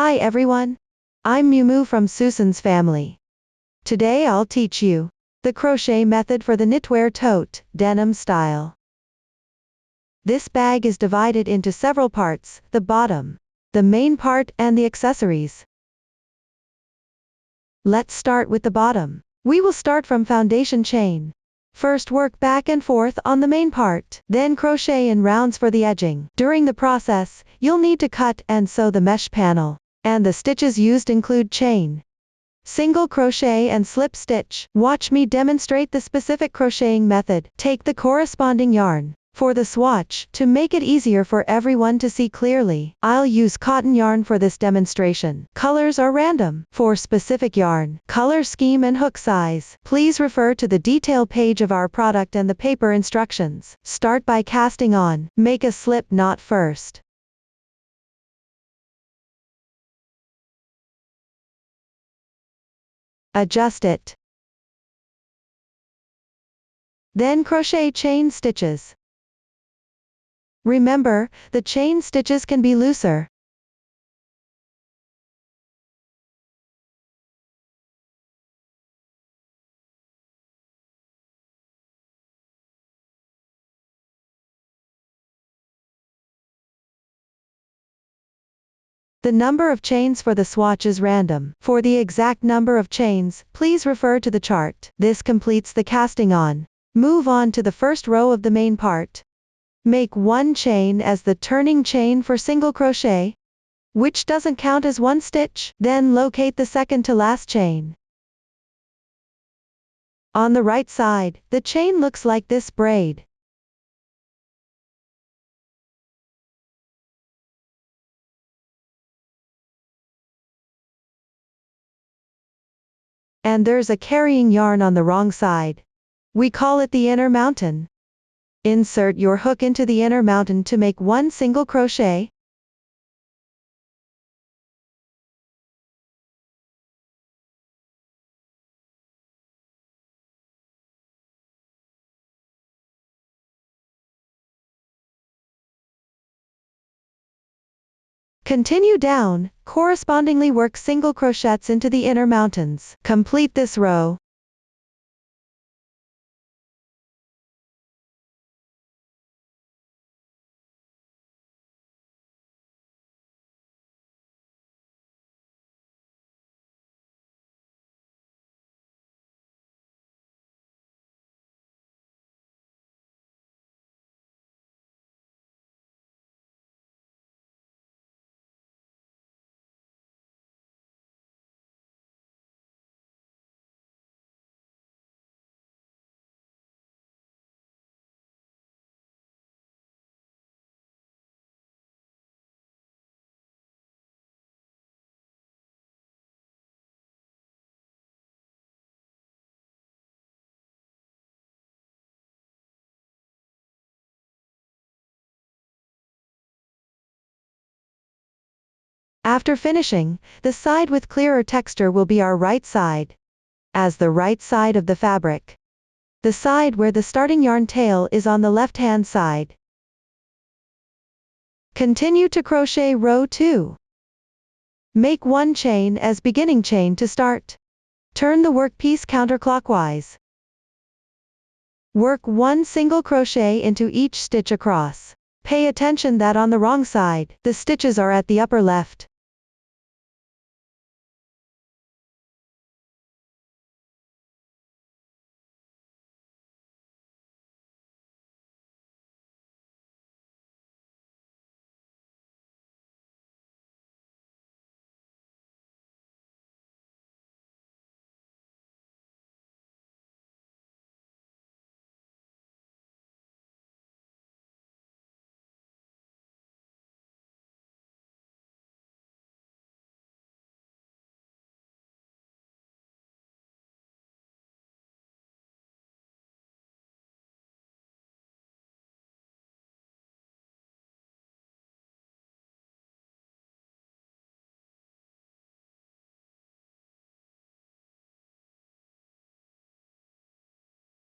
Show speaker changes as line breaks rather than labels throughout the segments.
Hi everyone. I'm Mumu from Susan's family. Today I'll teach you the crochet method for the knitwear tote denim style. This bag is divided into several parts, the bottom, the main part, and the accessories. Let's start with the bottom. We will start from foundation chain. First work back and forth on the main part, then crochet in rounds for the edging. During the process, you'll need to cut and sew the mesh panel, and the stitches used include chain, single crochet and slip stitch. Watch me demonstrate the specific crocheting method. Take the corresponding yarn for the swatch. To make it easier for everyone to see clearly, I'll use cotton yarn for this demonstration. Colors are random. For specific yarn, color scheme and hook size, please refer to the detail page of our product and the paper instructions. Start by casting on. Make a slip knot first. Adjust it. Then crochet chain stitches. Remember, the chain stitches can be looser. The number of chains for the swatch is random. For the exact number of chains, please refer to the chart. This completes the casting on. Move on to the first row of the main part. Make one chain as the turning chain for single crochet, which doesn't count as one stitch. Then locate the second to last chain. On the right side, the chain looks like this braid. And there's a carrying yarn on the wrong side. We call it the inner mountain. Insert your hook into the inner mountain to make one single crochet. Continue down, correspondingly work single crochets into the inner mountains. Complete this row. After finishing, the side with clearer texture will be our right side, as the right side of the fabric. The side where the starting yarn tail is on the left-hand side. Continue to crochet row 2. Make one chain as beginning chain to start. Turn the workpiece counterclockwise. Work one single crochet into each stitch across. Pay attention that on the wrong side, the stitches are at the upper left.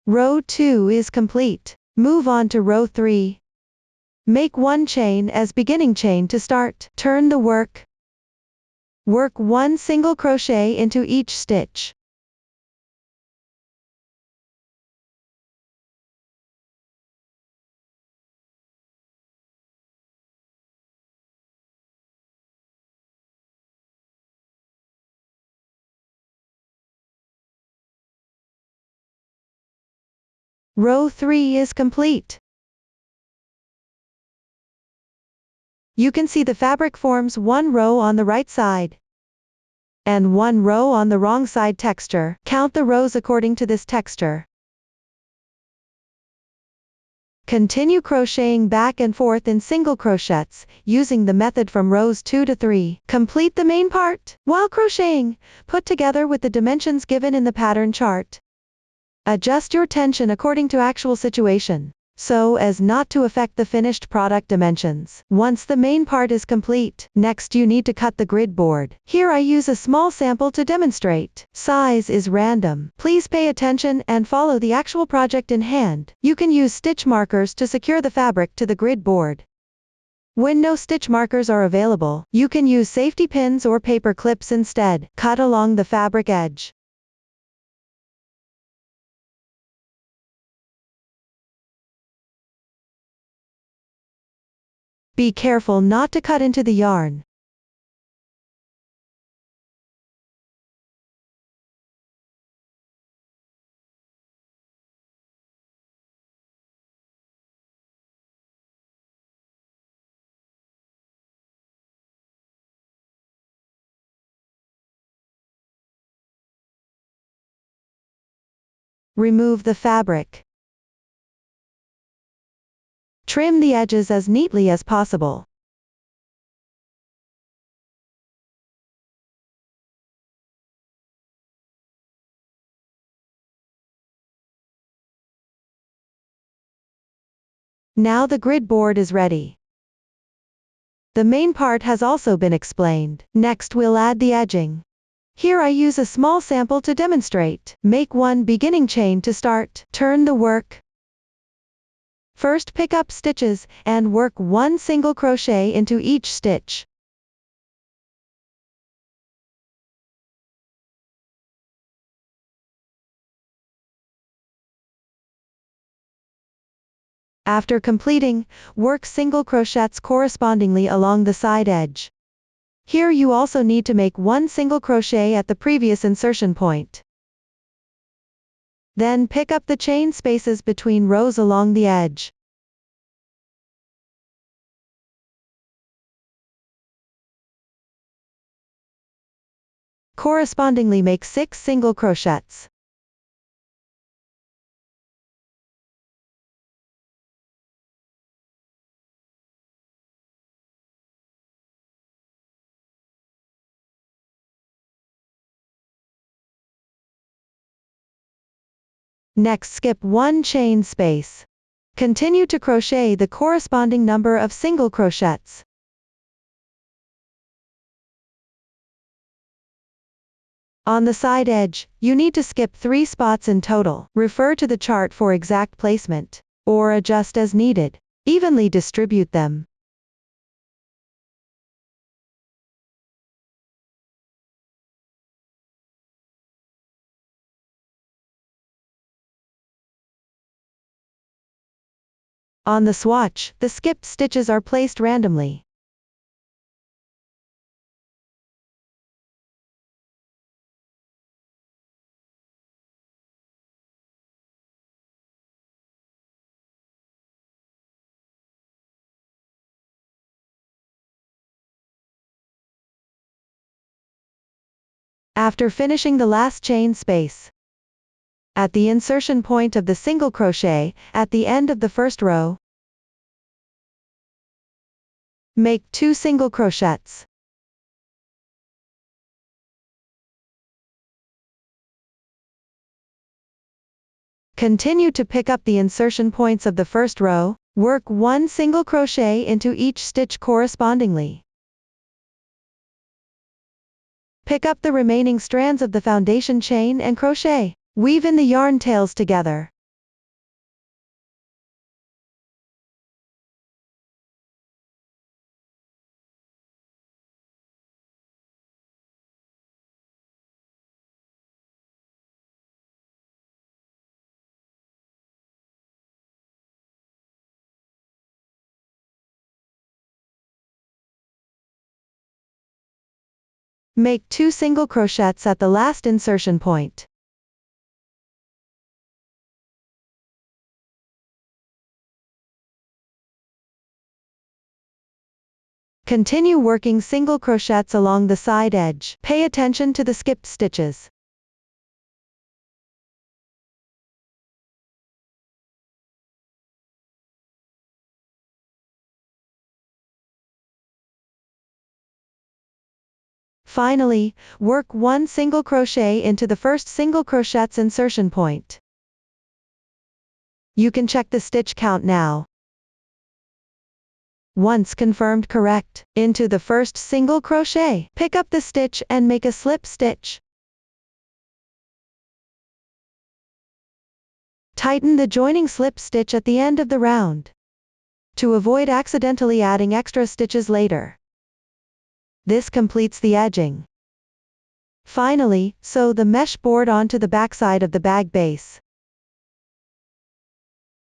Row 2 is complete. Move on to row 3. Make one chain as beginning chain to start. Turn the work. Work 1 single crochet into each stitch. Row 3 is complete. You can see the fabric forms one row on the right side and one row on the wrong side texture. Count the rows according to this texture. Continue crocheting back and forth in single crochets, using the method from rows 2 to 3. Complete the main part. While crocheting, put together with the dimensions given in the pattern chart. Adjust your tension according to actual situation, so as not to affect the finished product dimensions. Once the main part is complete, next you need to cut the grid board. Here I use a small sample to demonstrate. Size is random. Please pay attention and follow the actual project in hand. You can use stitch markers to secure the fabric to the grid board. When no stitch markers are available, you can use safety pins or paper clips instead. Cut along the fabric edge. Be careful not to cut into the yarn. Remove the fabric. Trim the edges as neatly as possible. Now the grid board is ready. The main part has also been explained. Next we'll add the edging. Here I use a small sample to demonstrate. Make one beginning chain to start. Turn the work. First pick up stitches, and work 1 single crochet into each stitch. After completing, work single crochets correspondingly along the side edge. Here you also need to make 1 single crochet at the previous insertion point. Then pick up the chain spaces between rows along the edge. Correspondingly make 6 single crochets. Next skip 1 chain space. Continue to crochet the corresponding number of single crochets. On the side edge, you need to skip 3 spots in total. Refer to the chart for exact placement, or adjust as needed. Evenly distribute them. On the swatch, the skipped stitches are placed randomly. After finishing the last chain space, at the insertion point of the single crochet, at the end of the first row, make 2 single crochets. Continue to pick up the insertion points of the first row, work 1 single crochet into each stitch correspondingly. Pick up the remaining strands of the foundation chain and crochet. Weave in the yarn tails together. Make 2 single crochets at the last insertion point. Continue working single crochets along the side edge. Pay attention to the skipped stitches. Finally, work 1 single crochet into the first single crochet's insertion point. You can check the stitch count now. Once confirmed correct, into the first single crochet, pick up the stitch and make a slip stitch. Tighten the joining slip stitch at the end of the round, to avoid accidentally adding extra stitches later. This completes the edging. Finally, sew the mesh board onto the backside of the bag base.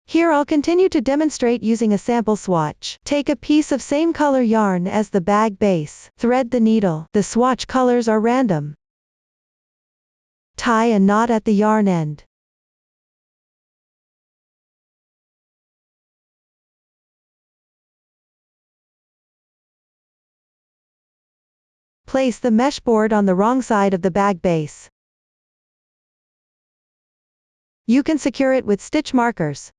Here I'll continue to demonstrate using a sample swatch. Take a piece of same color yarn as the bag base. Thread the needle. The swatch colors are random. Tie a knot at the yarn end. Place the mesh board on the wrong side of the bag base. You can secure it with stitch markers.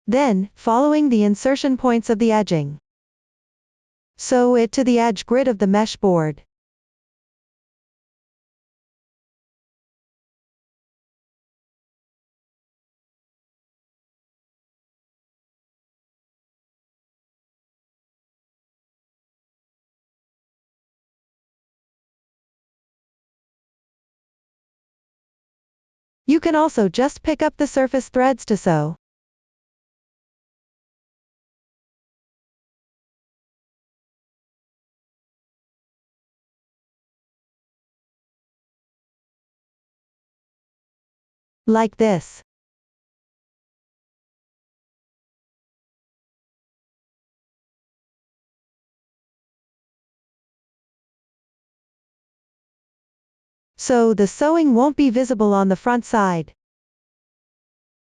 Then, following the insertion points of the edging, sew it to the edge grid of the mesh board. You can also just pick up the surface threads to sew. Like this. So the sewing won't be visible on the front side.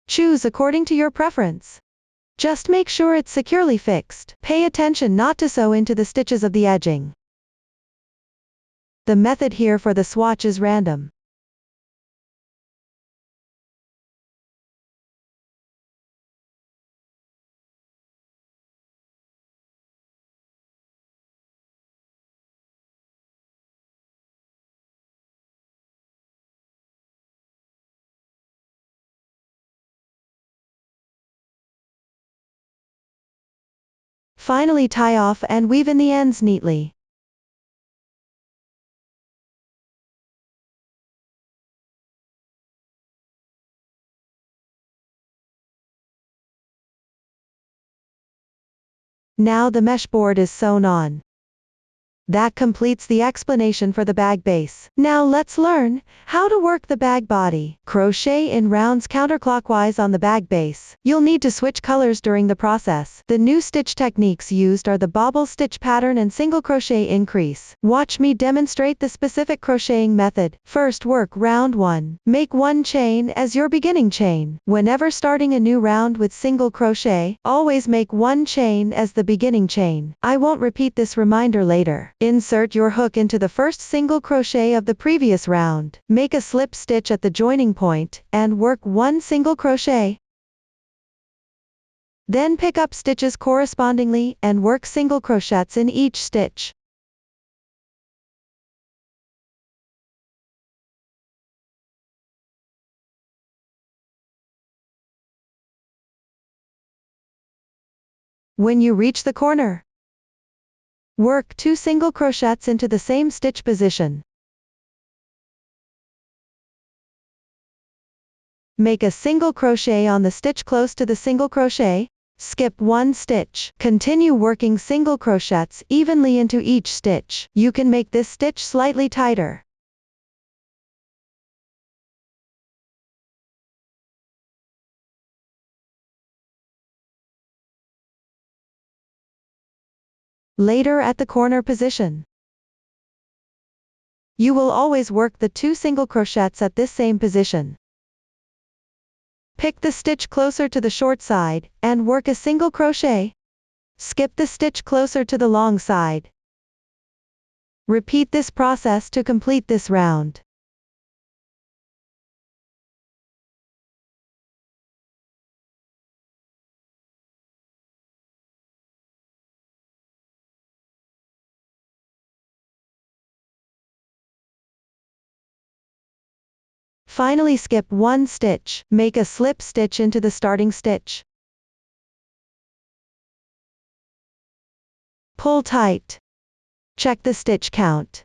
Choose according to your preference. Just make sure it's securely fixed. Pay attention not to sew into the stitches of the edging. The method here for the swatch is random. Finally tie off and weave in the ends neatly. Now the mesh board is sewn on. That completes the explanation for the bag base. Now let's learn how to work the bag body. Crochet in rounds counterclockwise on the bag base. You'll need to switch colors during the process. The new stitch techniques used are the bobble stitch pattern and single crochet increase. Watch me demonstrate the specific crocheting method. First, work round 1. Make 1 chain as your beginning chain. Whenever starting a new round with single crochet, always make 1 chain as the beginning chain. I won't repeat this reminder later. Insert your hook into the first single crochet of the previous round. Make a slip stitch at the joining point, and work 1 single crochet. Then pick up stitches correspondingly, and work single crochets in each stitch. When you reach the corner, Work 2 single crochets into the same stitch position. Make a single crochet on the stitch close to the single crochet. Skip 1 stitch. Continue working single crochets evenly into each stitch. You can make this stitch slightly tighter. Later at the corner position, you will always work the 2 single crochets at this same position. Pick the stitch closer to the short side, and work a single crochet. Skip the stitch closer to the long side. Repeat this process to complete this round. Finally, skip 1 stitch. Make a slip stitch into the starting stitch. Pull tight. Check the stitch count.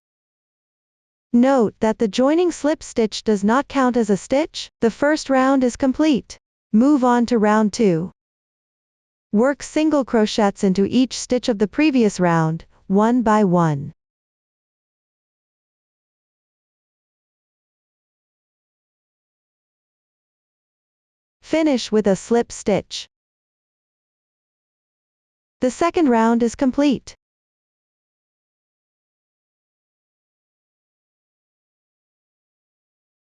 Note that the joining slip stitch does not count as a stitch. The first round is complete. Move on to round 2. Work single crochets into each stitch of the previous round, one by one. Finish with a slip stitch. The second round is complete.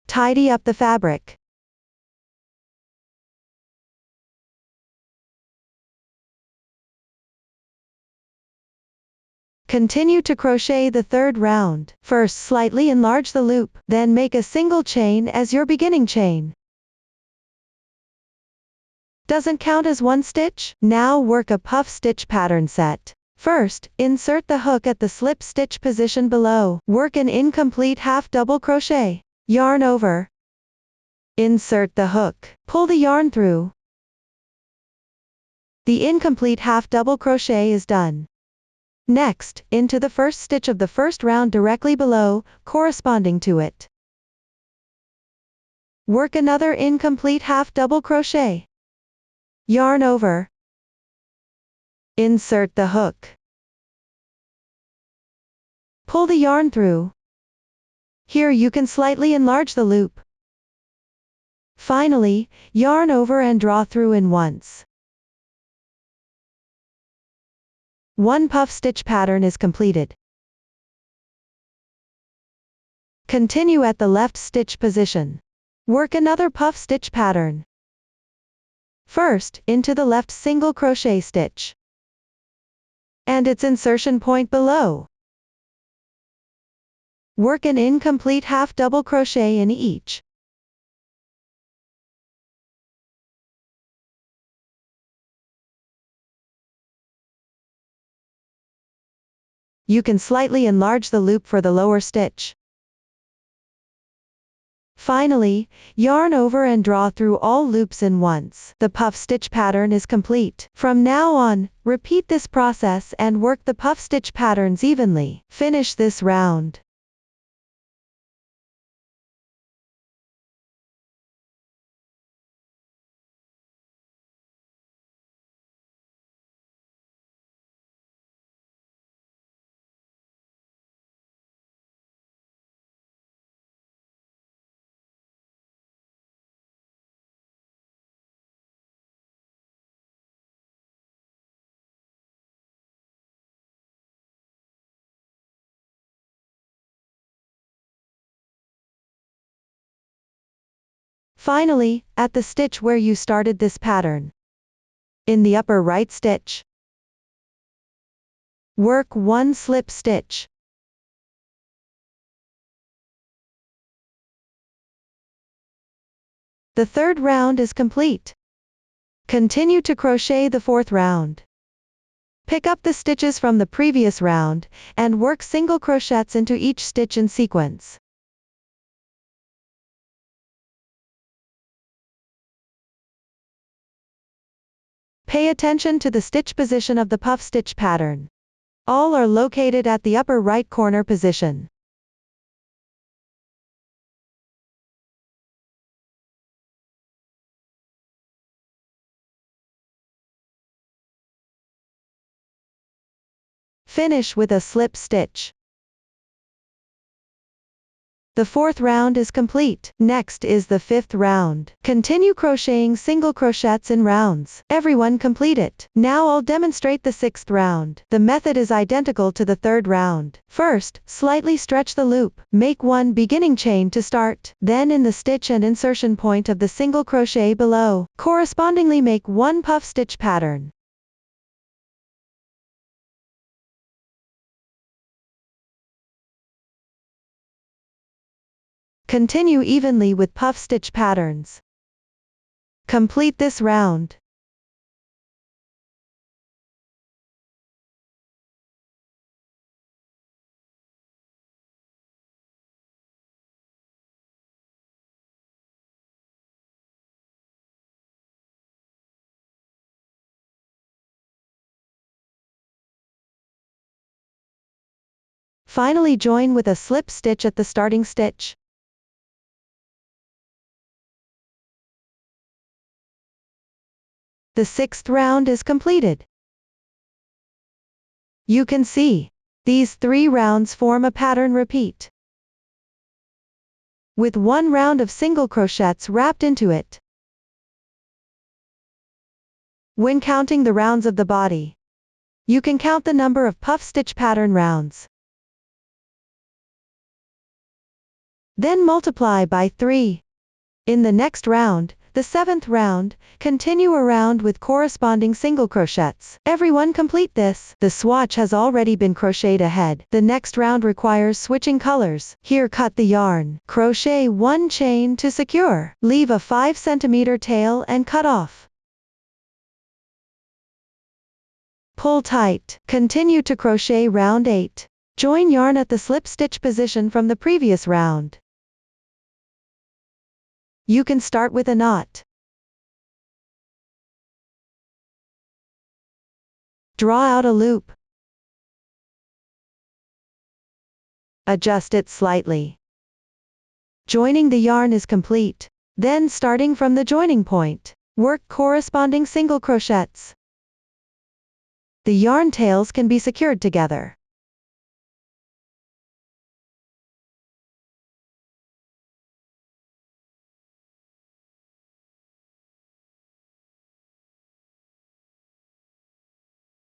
Tidy up the fabric. Continue to crochet the third round. First, slightly enlarge the loop, then make a single chain as your beginning chain. Doesn't count as 1 stitch? Now work a puff stitch pattern set. First, insert the hook at the slip stitch position below. Work an incomplete half double crochet. Yarn over. Insert the hook. Pull the yarn through. The incomplete half double crochet is done. Next, into the first stitch of the first round directly below, corresponding to it. Work another incomplete half double crochet. Yarn over. Insert the hook. Pull the yarn through. Here you can slightly enlarge the loop. Finally, yarn over and draw through in once. 1 puff stitch pattern is completed. Continue at the left stitch position. Work another puff stitch pattern. First, into the left single crochet stitch and its insertion point below. Work an incomplete half double crochet in each. You can slightly enlarge the loop for the lower stitch. Finally, yarn over and draw through all loops in once. The puff stitch pattern is complete. From now on, repeat this process and work the puff stitch patterns evenly. Finish this round. Finally, at the stitch where you started this pattern, in the upper right stitch, work 1 slip stitch. The third round is complete. Continue to crochet the fourth round. Pick up the stitches from the previous round, and work single crochets into each stitch in sequence. Pay attention to the stitch position of the puff stitch pattern. All are located at the upper right corner position. Finish with a slip stitch. The fourth round is complete. Next is the fifth round. Continue crocheting single crochets in rounds. Everyone complete it. Now I'll demonstrate the sixth round. The method is identical to the third round. First, slightly stretch the loop. Make one beginning chain to start. Then in the stitch and insertion point of the single crochet below, correspondingly make one puff stitch pattern. Continue evenly with puff stitch patterns. Complete this round. Finally join with a slip stitch at the starting stitch. The sixth round is completed. You can see, these 3 rounds form a pattern repeat, with 1 round of single crochets wrapped into it. When counting the rounds of the body, you can count the number of puff stitch pattern rounds. Then multiply by 3. In the next round, the 7th round, continue around with corresponding single crochets. Everyone complete this. The swatch has already been crocheted ahead. The next round requires switching colors. Here cut the yarn. Crochet 1 chain to secure. Leave a 5 cm tail and cut off. Pull tight. Continue to crochet round 8. Join yarn at the slip stitch position from the previous round. You can start with a knot. Draw out a loop. Adjust it slightly. Joining the yarn is complete. Then starting from the joining point, work corresponding single crochets. The yarn tails can be secured together.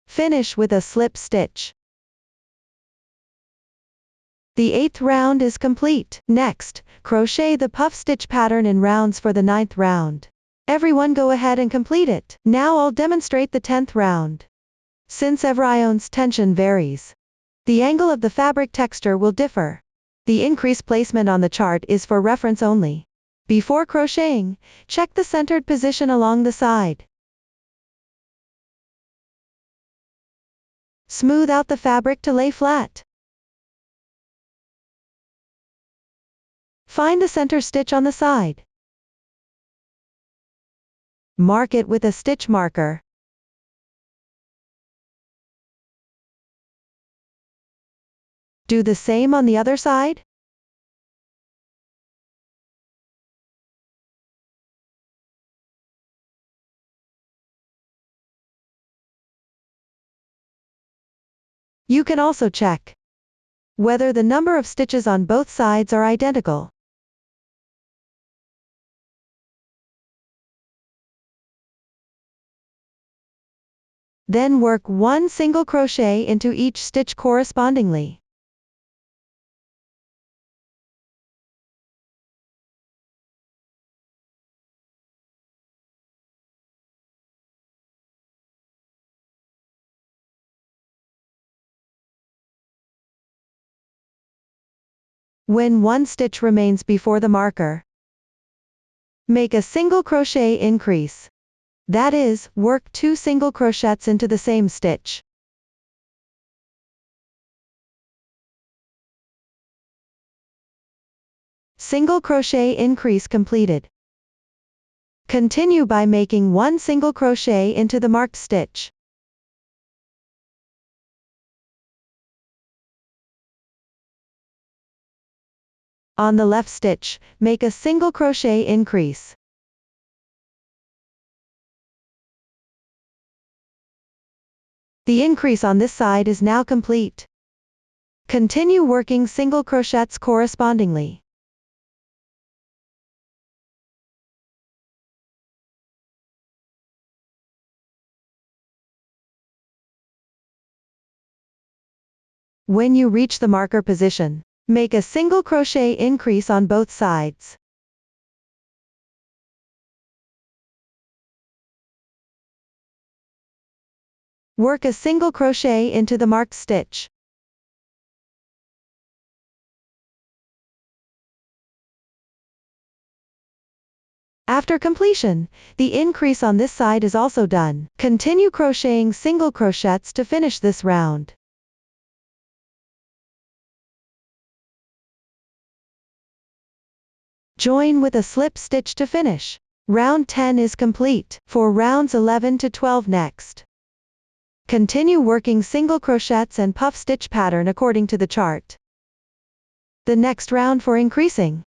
Finish with a slip stitch. The 8th round is complete. Next, crochet the puff stitch pattern in rounds for the 9th round. Everyone go ahead and complete it. Now I'll demonstrate the 10th round. Since everyone's tension varies, the angle of the fabric texture will differ. The increase placement on the chart is for reference only. Before crocheting, check the centered position along the side. Smooth out the fabric to lay flat. Find the center stitch on the side. Mark it with a stitch marker. Do the same on the other side. You can also check whether the number of stitches on both sides are identical. Then work 1 single crochet into each stitch correspondingly. When 1 stitch remains before the marker, make a single crochet increase. That is, work 2 single crochets into the same stitch. Single crochet increase completed. Continue by making 1 single crochet into the marked stitch. On the left stitch, make a single crochet increase. The increase on this side is now complete. Continue working single crochets correspondingly. When you reach the marker position, make a single crochet increase on both sides. Work a single crochet into the marked stitch. After completion, the increase on this side is also done. Continue crocheting single crochets to finish this round. Join with a slip stitch to finish. Round 10 is complete. For rounds 11 to 12 next. Continue working single crochets and puff stitch pattern according to the chart. The next round for increasing.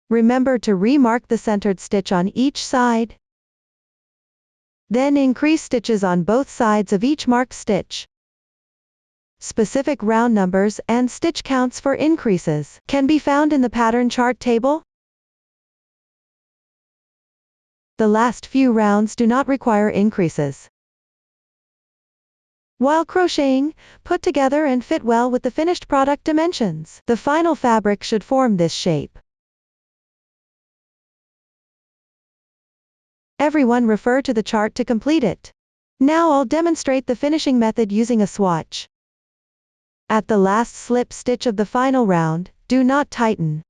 Remember to remark the centered stitch on each side. Then increase stitches on both sides of each marked stitch. Specific round numbers and stitch counts for increases can be found in the pattern chart table. The last few rounds do not require increases. While crocheting, put together and fit well with the finished product dimensions. The final fabric should form this shape. Everyone refer to the chart to complete it. Now I'll demonstrate the finishing method using a swatch. At the last slip stitch of the final round, do not tighten.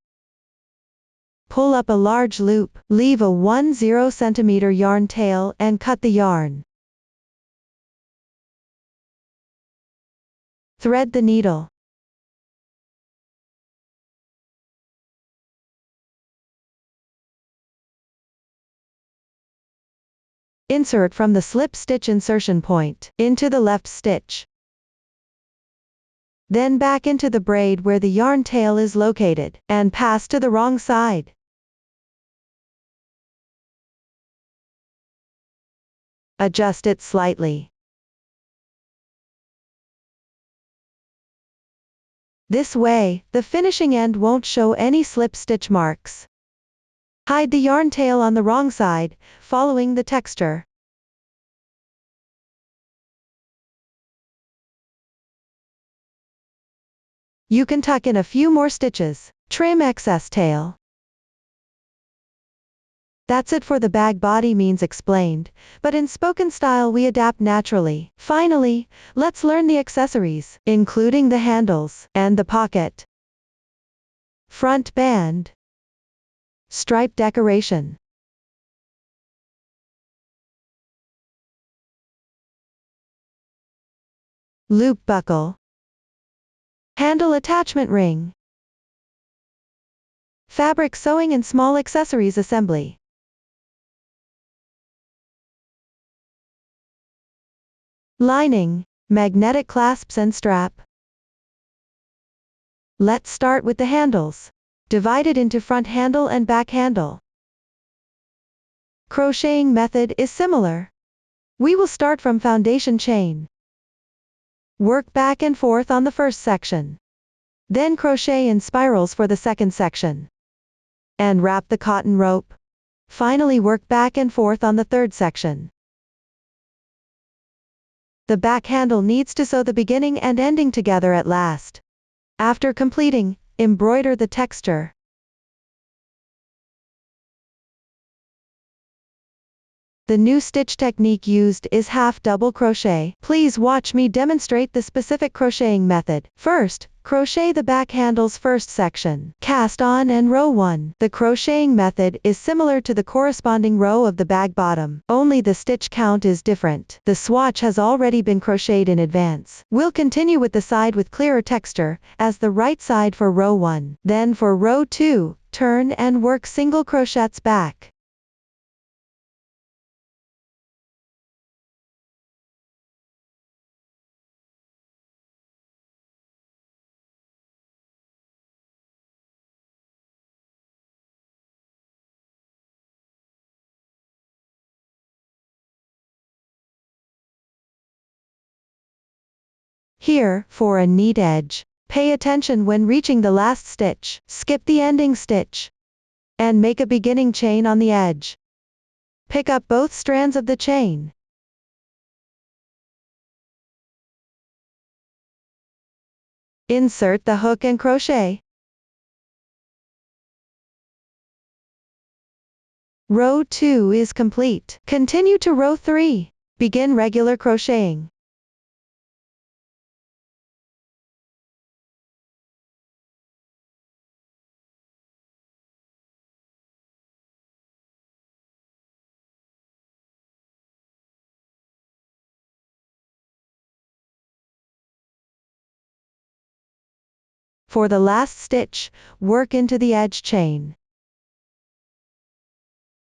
Pull up a large loop, leave a 10 cm yarn tail and cut the yarn. Thread the needle. Insert from the slip stitch insertion point into the left stitch. Then back into the braid where the yarn tail is located, and pass to the wrong side. Adjust it slightly. This way, the finishing end won't show any slip stitch marks. Hide the yarn tail on the wrong side, following the texture. You can tuck in a few more stitches. Trim excess tail. That's it for the bag body means explained, but in spoken style we adapt naturally. Finally, let's learn the accessories, including the handles, and the pocket. Front band. Stripe decoration. Loop buckle. Handle attachment ring. Fabric sewing and small accessories assembly. Lining, magnetic clasps and strap. Let's start with the handles. Divided into front handle and back handle. Crocheting method is similar. We will start from foundation chain. Work back and forth on the first section. Then crochet in spirals for the second section. And wrap the cotton rope. Finally work back and forth on the third section. The back handle needs to sew the beginning and ending together at last. After completing, embroider the texture. The new stitch technique used is half double crochet. Please watch me demonstrate the specific crocheting method. First, crochet the back handle's first section. Cast on and row 1. The crocheting method is similar to the corresponding row of the bag bottom, only the stitch count is different. The swatch has already been crocheted in advance. We'll continue with the side with clearer texture, as the right side for row 1. Then for row 2, turn and work single crochets back. Here, for a neat edge, pay attention when reaching the last stitch, skip the ending stitch, and make a beginning chain on the edge. Pick up both strands of the chain. Insert the hook and crochet. Row 2 is complete. Continue to row 3. Begin regular crocheting. For the last stitch, work into the edge chain.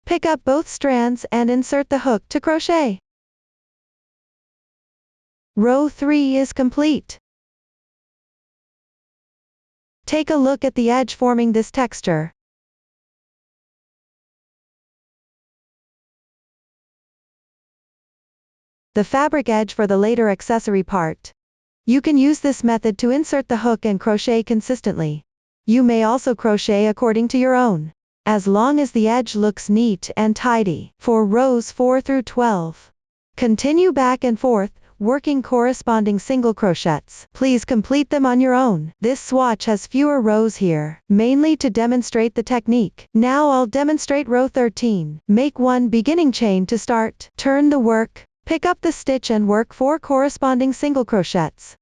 Pick up both strands and insert the hook to crochet. Row 3 is complete. Take a look at the edge forming this texture. The fabric edge for the later accessory part. You can use this method to insert the hook and crochet consistently. You may also crochet according to your own, as long as the edge looks neat and tidy. For rows 4 through 12, continue back and forth, working corresponding single crochets. Please complete them on your own. This swatch has fewer rows here, mainly to demonstrate the technique. Now I'll demonstrate row 13. Make one beginning chain to start. Turn the work, pick up the stitch and work 4 corresponding single crochets.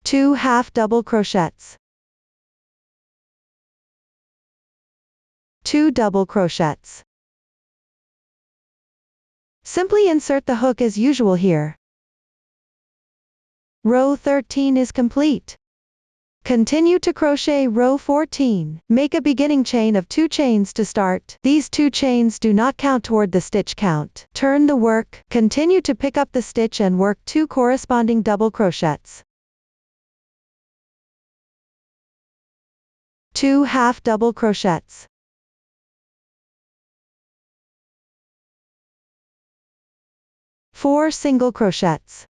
Two half double crochets. 2 double crochets. Simply insert the hook as usual here. Row 13 is complete. Continue to crochet row 14. Make a beginning chain of 2 chains to start. These 2 chains do not count toward the stitch count. Turn the work, continue to pick up the stitch and work 2 corresponding double crochets. 2 half double crochets. 4 single crochets.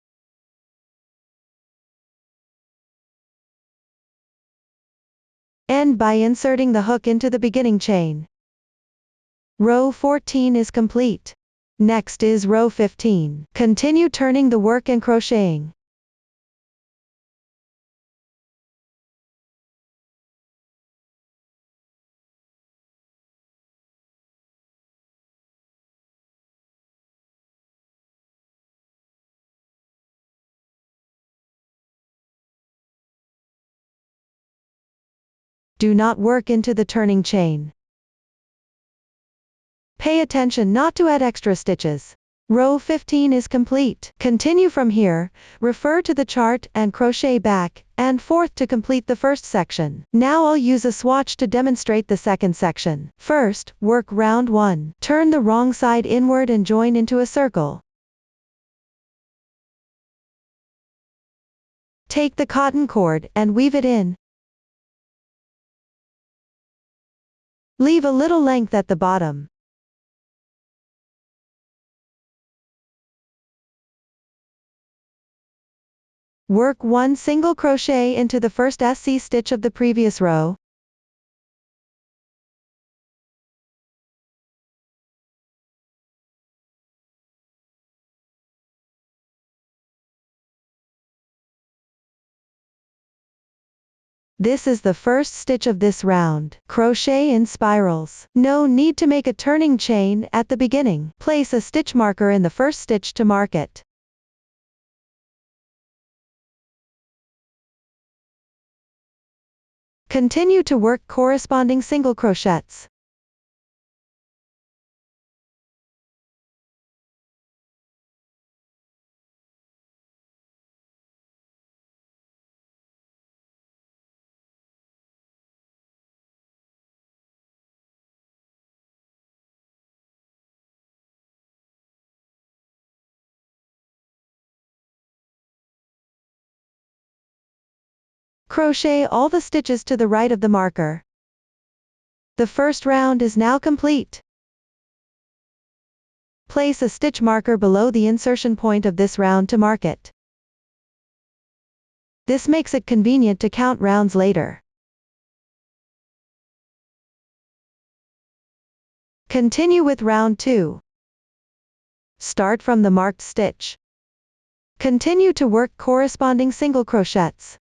End by inserting the hook into the beginning chain. Row 14 is complete. Next is row 15. Continue turning the work and crocheting. Do not work into the turning chain. Pay attention not to add extra stitches. Row 15 is complete. Continue from here, refer to the chart and crochet back and forth to complete the first section. Now I'll use a swatch to demonstrate the second section. First, work round 1. Turn the wrong side inward and join into a circle. Take the cotton cord and weave it in. Leave a little length at the bottom. Work 1 single crochet into the first SC stitch of the previous row. This is the first stitch of this round. Crochet in spirals. No need to make a turning chain at the beginning. Place a stitch marker in the first stitch to mark it. Continue to work corresponding single crochets. Crochet all the stitches to the right of the marker. The first round is now complete. Place a stitch marker below the insertion point of this round to mark it. This makes it convenient to count rounds later. Continue with round 2. Start from the marked stitch. Continue to work corresponding single crochets.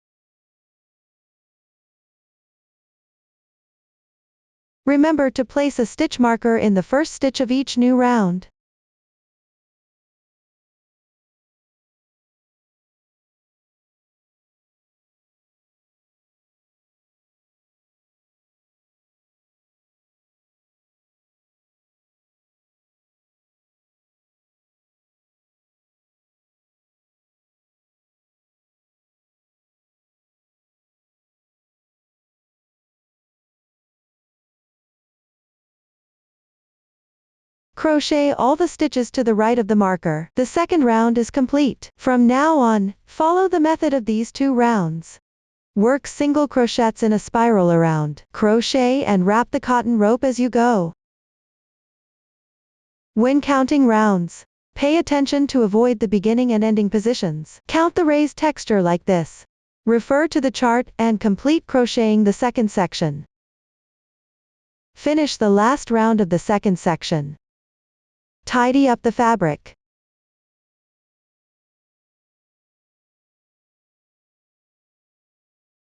Remember to place a stitch marker in the first stitch of each new round. Crochet all the stitches to the right of the marker. The second round is complete. From now on, follow the method of these 2 rounds. Work single crochets in a spiral around. Crochet and wrap the cotton rope as you go. When counting rounds, pay attention to avoid the beginning and ending positions. Count the raised texture like this. Refer to the chart and complete crocheting the second section. Finish the last round of the second section. Tidy up the fabric.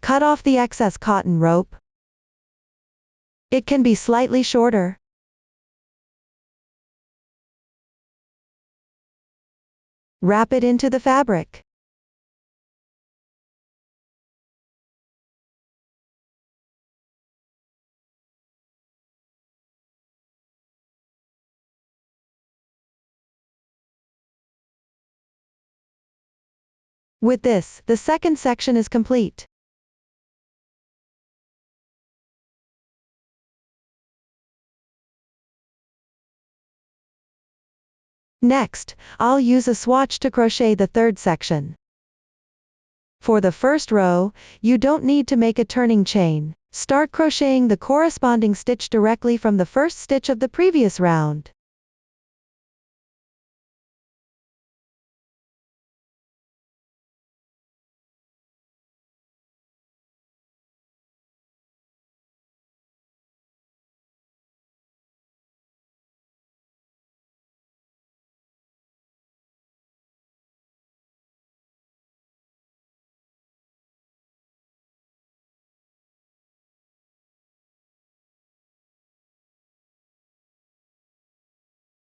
Cut off the excess cotton rope. It can be slightly shorter. Wrap it into the fabric. With this, the second section is complete. Next, I'll use a swatch to crochet the third section. For the first row, you don't need to make a turning chain. Start crocheting the corresponding stitch directly from the first stitch of the previous round.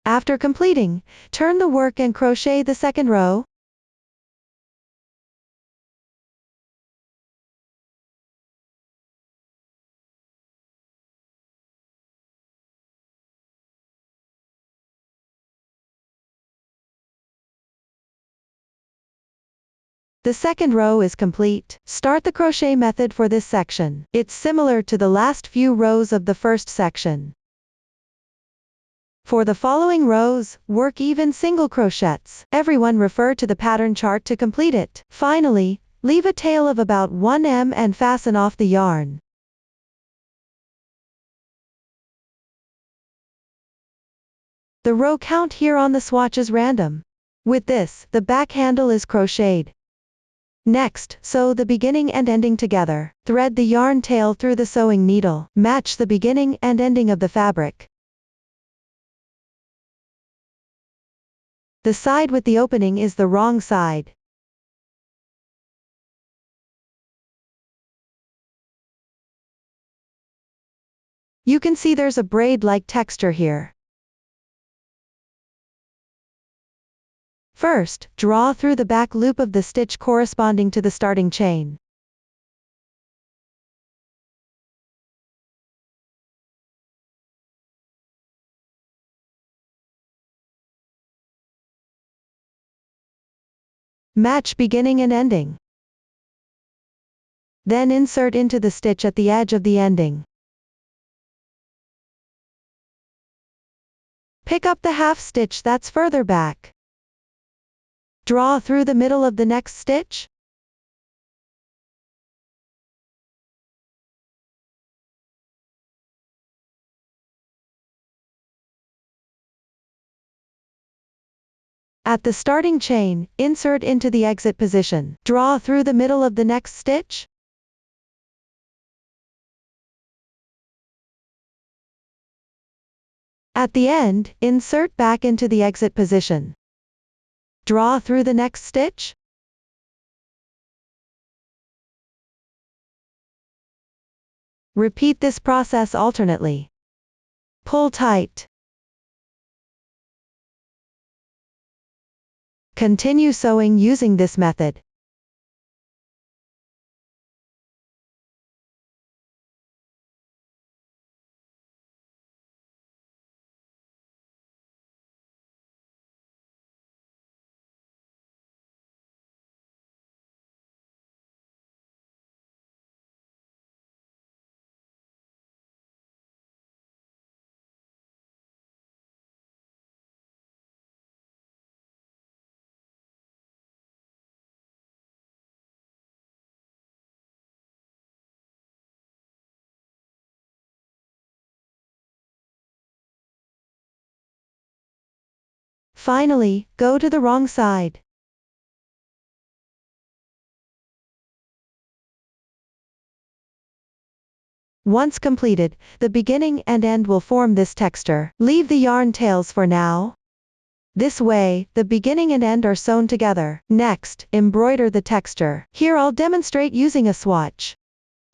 After completing, turn the work and crochet the second row. The second row is complete. Start the crochet method for this section. It's similar to the last few rows of the first section. For the following rows, work even single crochets. Everyone refer to the pattern chart to complete it. Finally, leave a tail of about 1 and fasten off the yarn. The row count here on the swatch is random. With this, the back handle is crocheted. Next, sew the beginning and ending together. Thread the yarn tail through the sewing needle. Match the beginning and ending of the fabric. The side with the opening is the wrong side. You can see there's a braid-like texture here. First, draw through the back loop of the stitch corresponding to the starting chain. Match beginning and ending. Then insert into the stitch at the edge of the ending. Pick up the half stitch that's further back. Draw through the middle of the next stitch. At the starting chain, insert into the exit position. Draw through the middle of the next stitch. At the end, insert back into the exit position. Draw through the next stitch. Repeat this process alternately. Pull tight. Continue sewing using this method. Finally, go to the wrong side. Once completed, the beginning and end will form this texture. Leave the yarn tails for now. This way, the beginning and end are sewn together. Next, embroider the texture. Here I'll demonstrate using a swatch.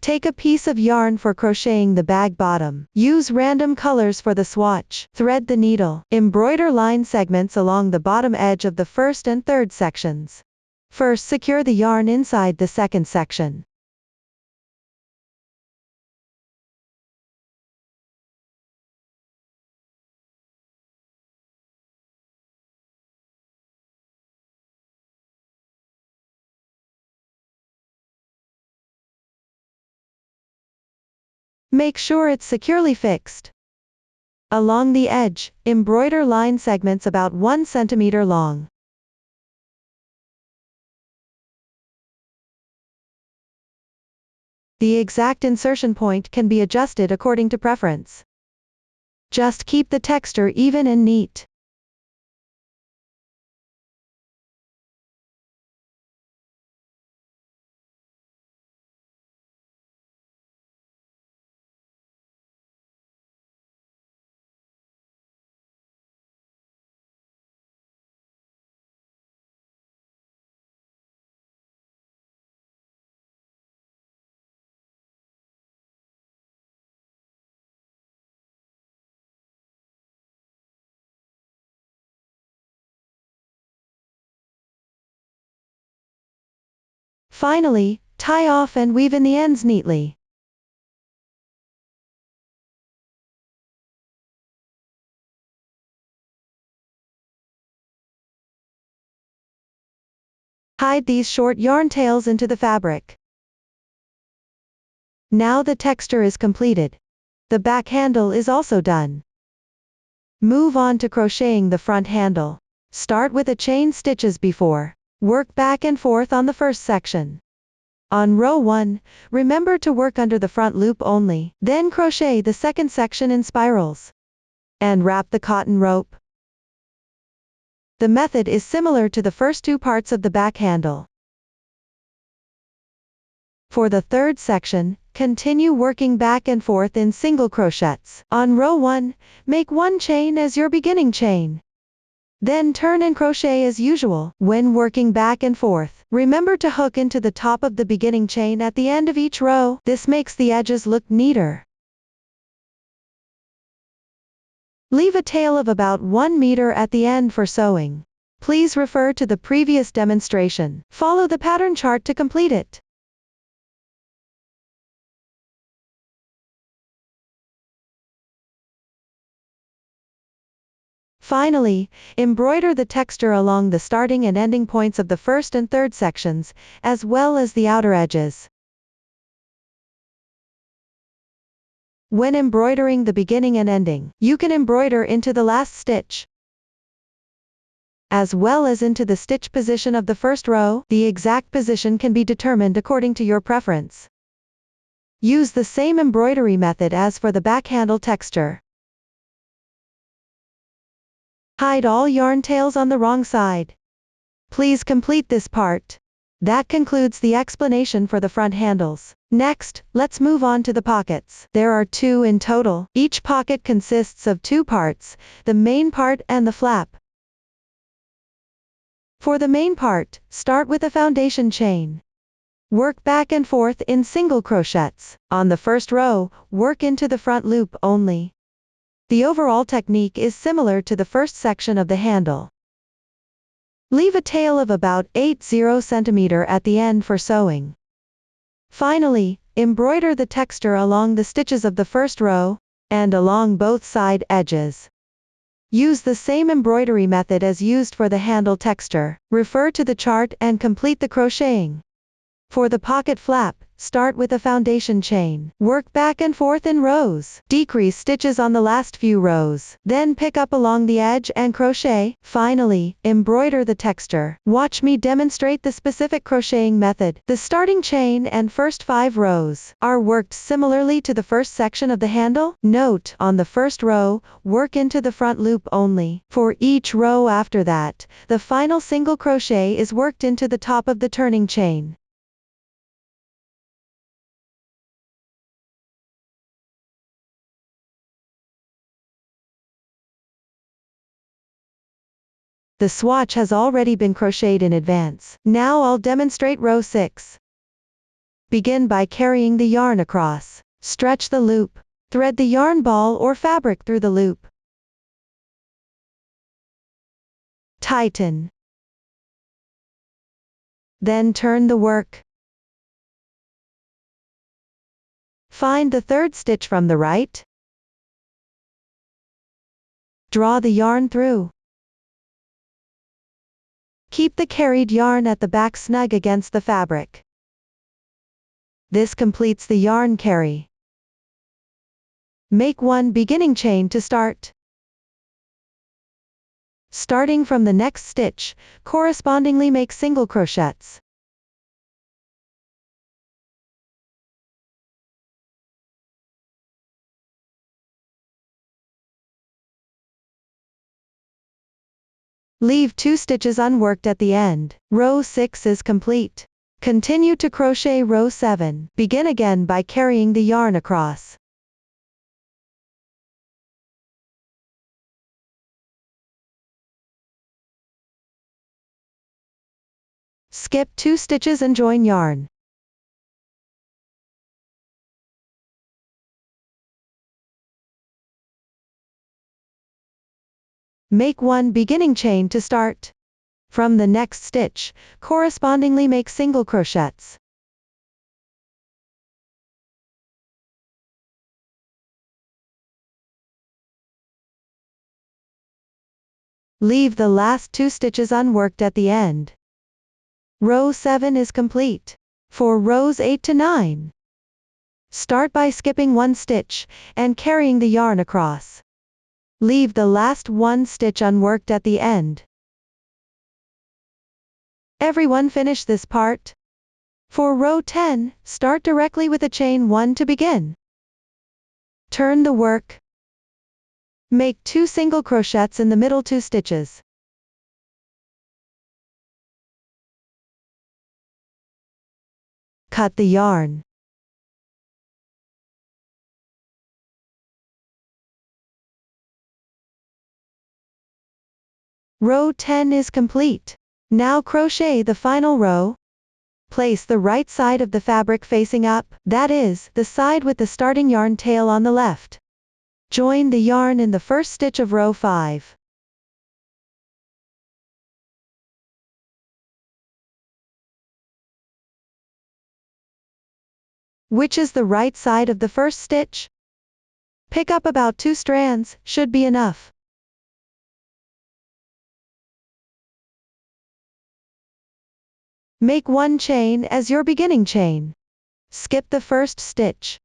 Take a piece of yarn for crocheting the bag bottom. Use random colors for the swatch. Thread the needle. Embroider line segments along the bottom edge of the first and third sections. First, secure the yarn inside the second section. Make sure it's securely fixed. Along the edge, embroider line segments about 1 cm long. The exact insertion point can be adjusted according to preference. Just keep the texture even and neat. Finally, tie off and weave in the ends neatly. Hide these short yarn tails into the fabric. Now the texture is completed. The back handle is also done. Move on to crocheting the front handle. Start with a chain stitches before. Work back and forth on the first section. On row 1, remember to work under the front loop only, then crochet the second section in spirals. And wrap the cotton rope. The method is similar to the first two parts of the back handle. For the third section, continue working back and forth in single crochets. On row 1, make 1 chain as your beginning chain. Then turn and crochet as usual. When working back and forth, remember to hook into the top of the beginning chain at the end of each row. This makes the edges look neater. Leave a tail of about 1 meter at the end for sewing. Please refer to the previous demonstration. Follow the pattern chart to complete it. Finally, embroider the texture along the starting and ending points of the first and third sections, as well as the outer edges. When embroidering the beginning and ending, you can embroider into the last stitch, as well as into the stitch position of the first row. The exact position can be determined according to your preference. Use the same embroidery method as for the back handle texture. Hide all yarn tails on the wrong side. Please complete this part. That concludes the explanation for the front handles. Next, let's move on to the pockets. There are 2 in total. Each pocket consists of 2 parts, the main part and the flap. For the main part, start with a foundation chain. Work back and forth in single crochets. On the first row, work into the front loop only. The overall technique is similar to the first section of the handle. Leave a tail of about 80 cm at the end for sewing. Finally, embroider the texture along the stitches of the first row, and along both side edges. Use the same embroidery method as used for the handle texture. Refer to the chart and complete the crocheting. For the pocket flap, start with a foundation chain. Work back and forth in rows. Decrease stitches on the last few rows. Then pick up along the edge and crochet. Finally, embroider the texture. Watch me demonstrate the specific crocheting method. The starting chain and first 5 rows are worked similarly to the first section of the handle. Note, on the first row, work into the front loop only. For each row after that, the final single crochet is worked into the top of the turning chain. The swatch has already been crocheted in advance. Now I'll demonstrate row 6. Begin by carrying the yarn across. Stretch the loop. Thread the yarn ball or fabric through the loop. Tighten. Then turn the work. Find the 3rd stitch from the right. Draw the yarn through. Keep the carried yarn at the back snug against the fabric. This completes the yarn carry. Make 1 beginning chain to start. Starting from the next stitch, correspondingly make single crochets. Leave 2 stitches unworked at the end. Row 6 is complete. Continue to crochet row 7. Begin again by carrying the yarn across. Skip 2 stitches and join yarn. Make 1 beginning chain to start. From the next stitch, correspondingly make single crochets. Leave the last 2 stitches unworked at the end. Row 7 is complete. For rows 8 to 9, start by skipping 1 stitch, and carrying the yarn across. Leave the last 1 stitch unworked at the end. Everyone finish this part. For row 10, start directly with a chain 1 to begin. Turn the work. Make 2 single crochets in the middle 2 stitches. Cut the yarn. Row 10 is complete. Now crochet the final row. Place the right side of the fabric facing up, that is, the side with the starting yarn tail on the left. Join the yarn in the first stitch of row 5. Which is the right side of the first stitch? Pick up about 2 strands, should be enough. Make 1 chain as your beginning chain. Skip the first stitch.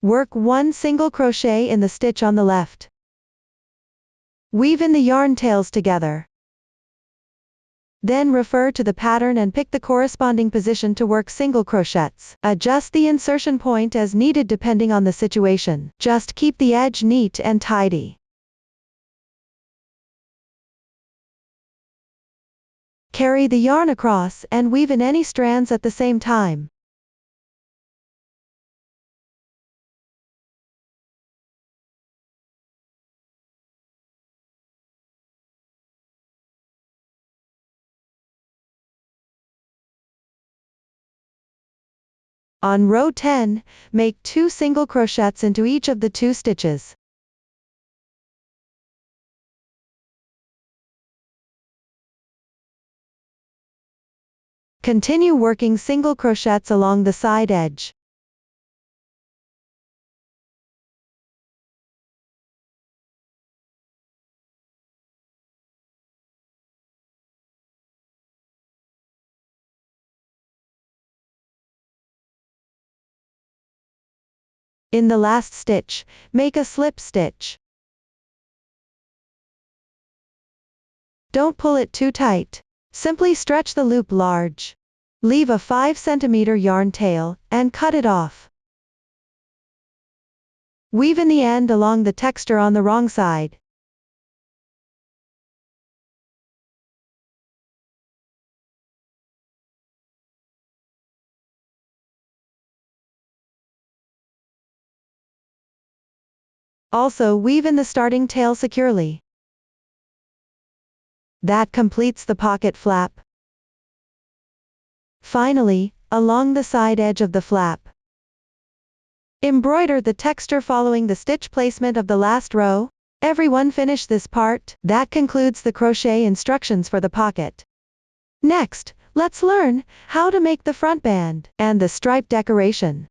Work 1 single crochet in the stitch on the left. Weave in the yarn tails together. Then refer to the pattern and pick the corresponding position to work single crochets. Adjust the insertion point as needed depending on the situation. Just keep the edge neat and tidy. Carry the yarn across and weave in any strands at the same time. On row 10, make 2 single crochets into each of the 2 stitches. Continue working single crochets along the side edge. In the last stitch, make a slip stitch. Don't pull it too tight. Simply stretch the loop large. Leave a 5 cm yarn tail, and cut it off. Weave in the end along the texture on the wrong side. Also weave in the starting tail securely. That completes the pocket flap. Finally, along the side edge of the flap, embroider the texture following the stitch placement of the last row. Everyone finish this part. That concludes the crochet instructions for the pocket. Next, let's learn how to make the front band and the stripe decoration.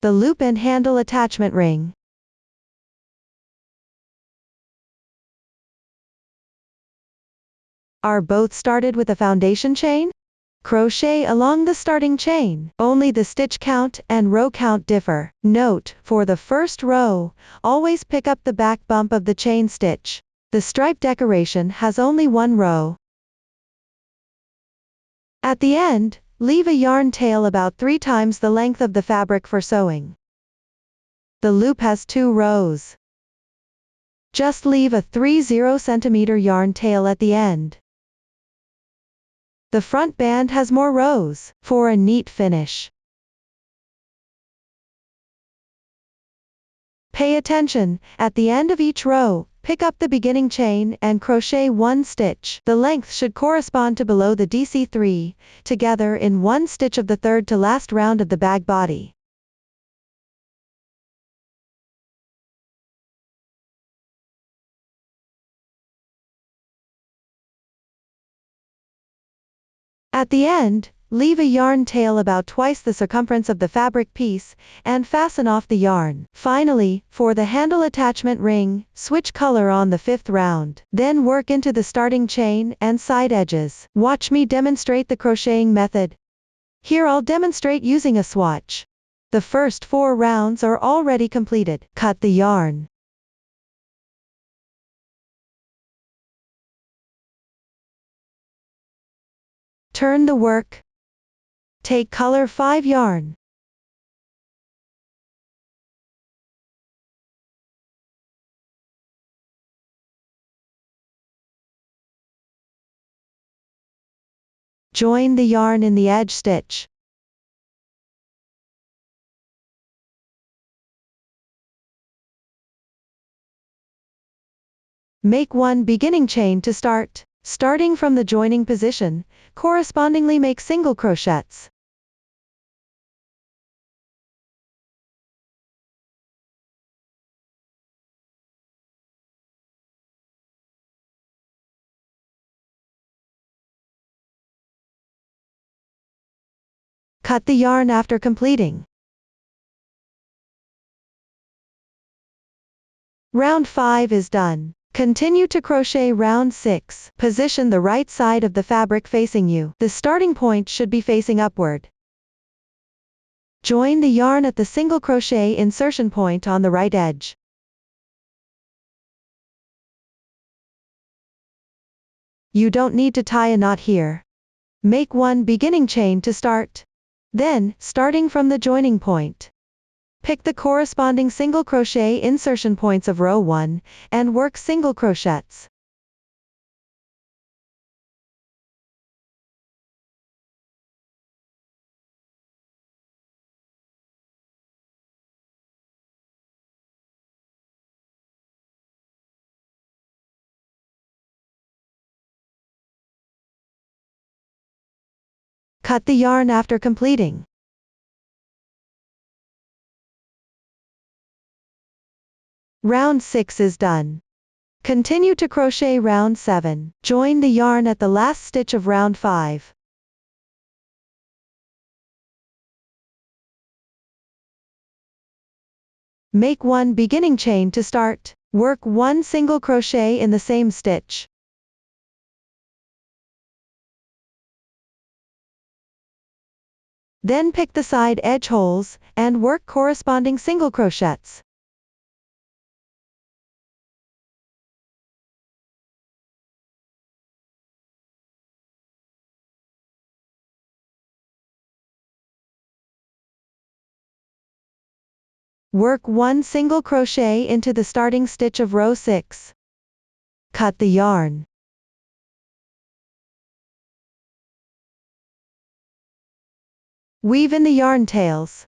The loop and handle attachment ring. Are both started with a foundation chain? Crochet along the starting chain. Only the stitch count and row count differ. Note, for the first row, always pick up the back bump of the chain stitch. The stripe decoration has only one row. At the end, leave a yarn tail about 3 times the length of the fabric for sewing. The loop has 2 rows. Just leave a 30 cm yarn tail at the end. The front band has more rows, for a neat finish. Pay attention, at the end of each row, pick up the beginning chain and crochet 1 stitch. The length should correspond to below the DC3, together in 1 stitch of the third to last round of the bag body. At the end, leave a yarn tail about twice the circumference of the fabric piece, and fasten off the yarn. Finally, for the handle attachment ring, switch color on the 5th round. Then work into the starting chain and side edges. Watch me demonstrate the crocheting method. Here I'll demonstrate using a swatch. The first 4 rounds are already completed. Cut the yarn. Turn the work. Take color 5 yarn. Join the yarn in the edge stitch. Make 1 beginning chain to start. Starting from the joining position, correspondingly make single crochets. Cut the yarn after completing. Round 5 is done. Continue to crochet round 6. Position the right side of the fabric facing you. The starting point should be facing upward. Join the yarn at the single crochet insertion point on the right edge. You don't need to tie a knot here. Make 1 beginning chain to start. Then, starting from the joining point, pick the corresponding single crochet insertion points of row 1, and work single crochets. Cut the yarn after completing. Round 6 is done. Continue to crochet round 7. Join the yarn at the last stitch of round 5. Make one beginning chain to start. Work one single crochet in the same stitch. Then pick the side edge holes, and work corresponding single crochets. Work one single crochet into the starting stitch of row 6. Cut the yarn. Weave in the yarn tails.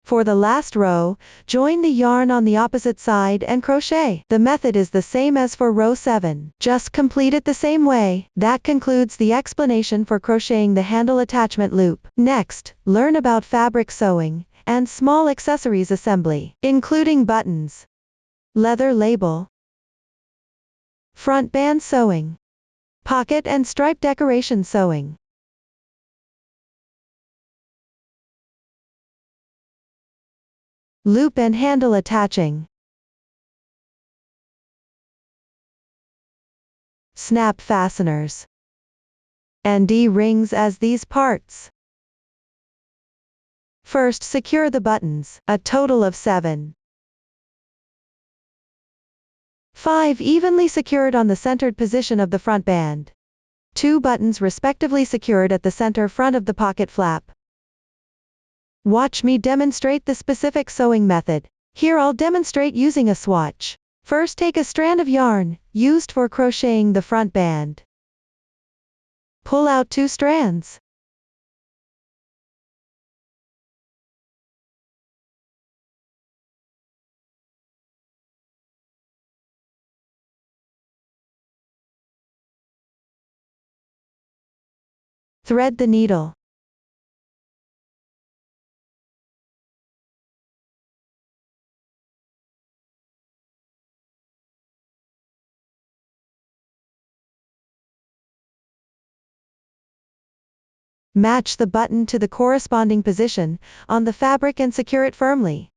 For the last row, join the yarn on the opposite side and crochet. The method is the same as for row 7. Just complete it the same way. That concludes the explanation for crocheting the handle attachment loop. Next, learn about fabric sewing and small accessories assembly, including buttons, leather label, front band sewing, pocket and stripe decoration sewing. Loop and handle attaching. Snap fasteners. And D-rings as these parts. First, secure the buttons, a total of 7. 5 evenly secured on the centered position of the front band. 2 buttons respectively secured at the center front of the pocket flap. Watch me demonstrate the specific sewing method. Here I'll demonstrate using a swatch. First, take a strand of yarn, used for crocheting the front band. Pull out 2 strands. Thread the needle. Match the button to the corresponding position on the fabric and secure it firmly.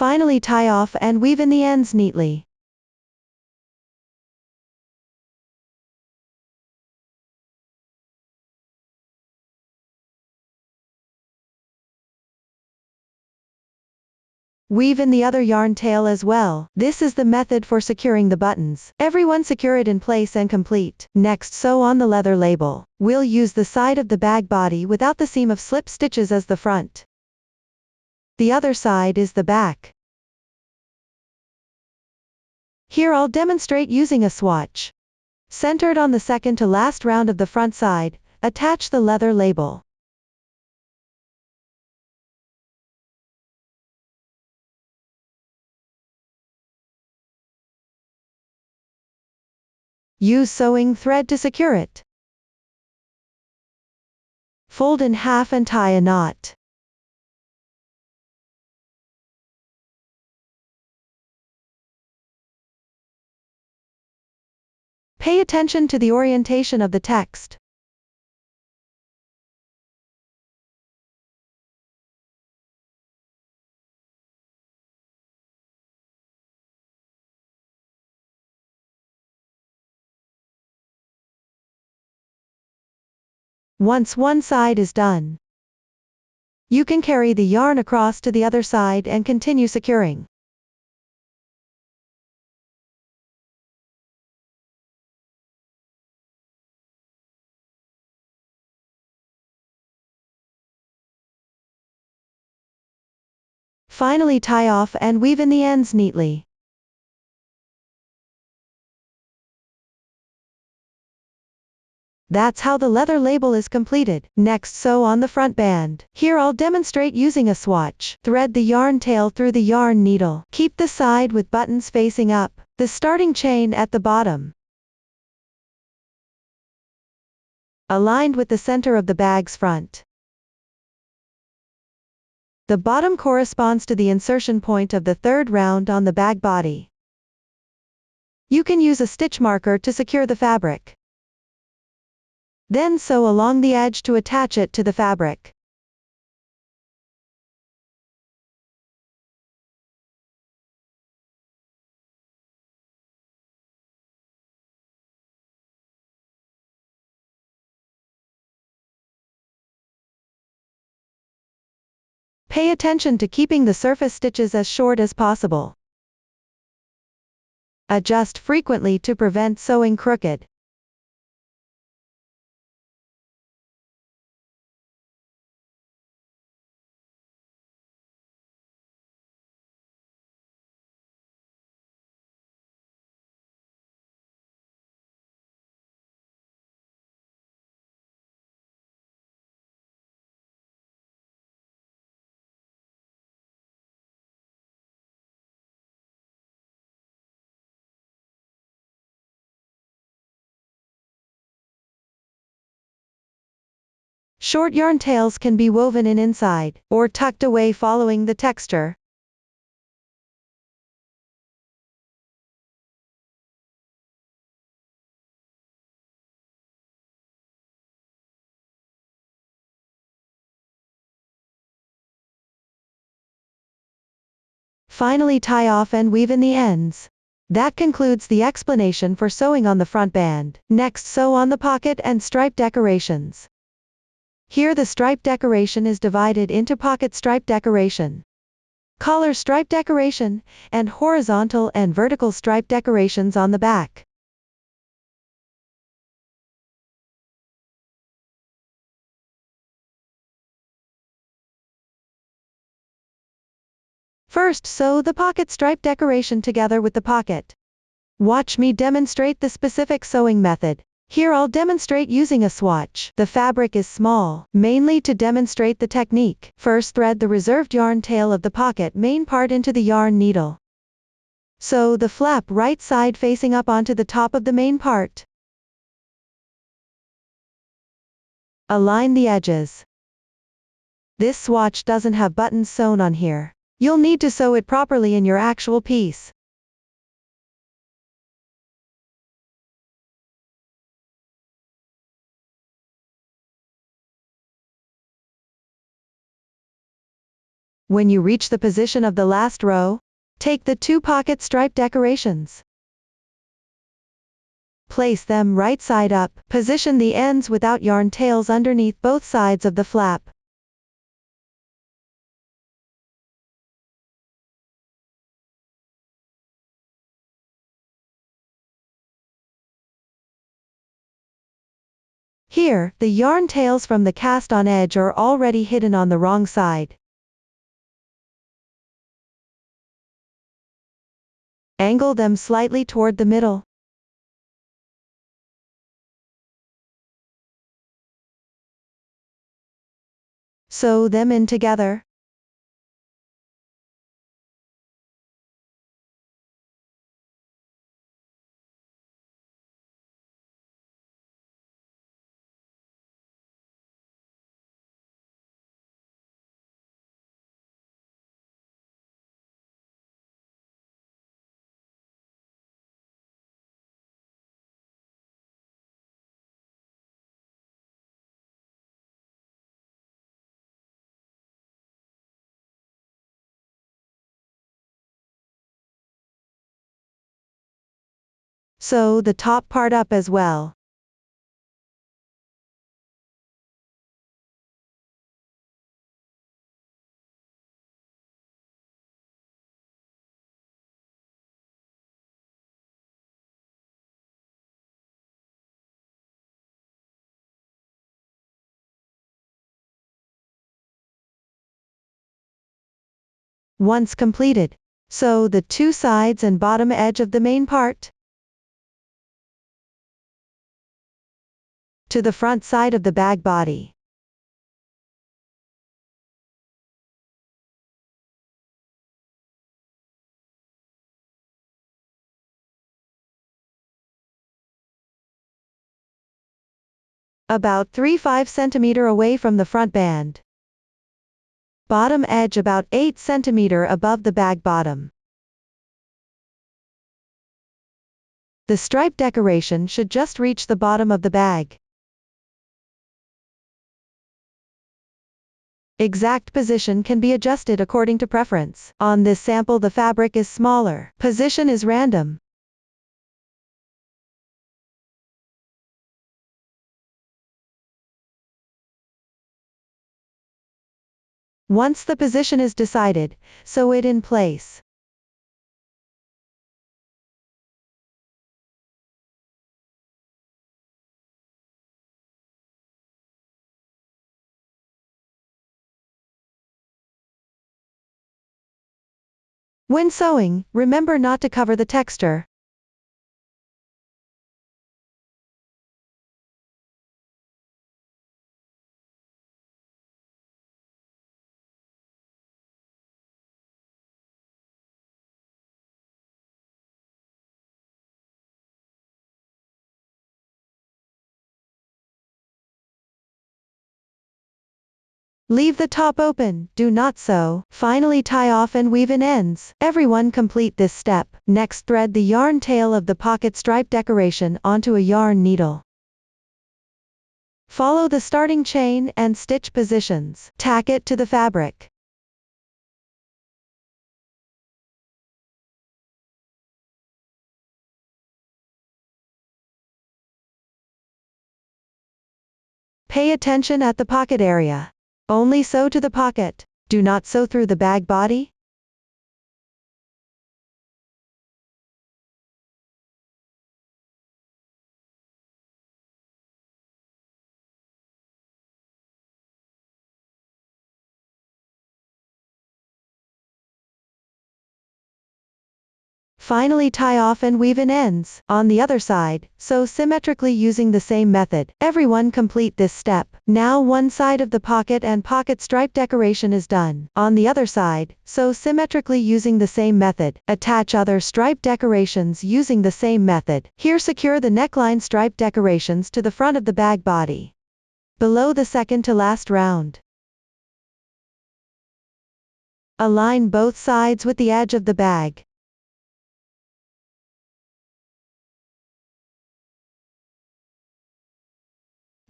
Finally, tie off and weave in the ends neatly. Weave in the other yarn tail as well. This is the method for securing the buttons. Everyone secure it in place and complete. Next, sew on the leather label. We'll use the side of the bag body without the seam of slip stitches as the front. The other side is the back. Here I'll demonstrate using a swatch. Centered on the second to last round of the front side, attach the leather label. Use sewing thread to secure it. Fold in half and tie a knot. Pay attention to the orientation of the text. Once one side is done, you can carry the yarn across to the other side and continue securing. Finally, tie off and weave in the ends neatly. That's how the leather label is completed. Next, sew on the front band. Here I'll demonstrate using a swatch. Thread the yarn tail through the yarn needle. Keep the side with buttons facing up, the starting chain at the bottom, aligned with the center of the bag's front. The bottom corresponds to the insertion point of the third round on the bag body. You can use a stitch marker to secure the fabric. Then sew along the edge to attach it to the fabric. Pay attention to keeping the surface stitches as short as possible. Adjust frequently to prevent sewing crooked. Short yarn tails can be woven in inside, or tucked away following the texture. Finally, tie off and weave in the ends. That concludes the explanation for sewing on the front band. Next, sew on the pocket and stripe decorations. Here the stripe decoration is divided into pocket stripe decoration, collar stripe decoration, and horizontal and vertical stripe decorations on the back. First, sew the pocket stripe decoration together with the pocket. Watch me demonstrate the specific sewing method. Here I'll demonstrate using a swatch. The fabric is small, mainly to demonstrate the technique. First, thread the reserved yarn tail of the pocket main part into the yarn needle. Sew the flap right side facing up onto the top of the main part. Align the edges. This swatch doesn't have buttons sewn on here. You'll need to sew it properly in your actual piece. When you reach the position of the last row, take the two pocket stripe decorations. Place them right side up. Position the ends without yarn tails underneath both sides of the flap. Here, the yarn tails from the cast-on edge are already hidden on the wrong side. Angle them slightly toward the middle. Sew them in together. Sew the top part up as well. Once completed, sew the two sides and bottom edge of the main part to the front side of the bag body. About 3-5 cm away from the front band. Bottom edge about 8 cm above the bag bottom. The stripe decoration should just reach the bottom of the bag. Exact position can be adjusted according to preference. On this sample the fabric is smaller. Position is random. Once the position is decided, sew it in place. When sewing, remember not to cover the texture. Leave the top open, do not sew. Finally tie off and weave in ends. Everyone complete this step. Next thread the yarn tail of the pocket stripe decoration onto a yarn needle. Follow the starting chain and stitch positions. Tack it to the fabric. Pay attention at the pocket area. Only sew to the pocket. Do not sew through the bag body. Finally tie off and weave in ends. On the other side, sew symmetrically using the same method. Everyone complete this step. Now one side of the pocket and pocket stripe decoration is done. On the other side, sew symmetrically using the same method. Attach other stripe decorations using the same method. Here secure the neckline stripe decorations to the front of the bag body. Below the second to last round. Align both sides with the edge of the bag.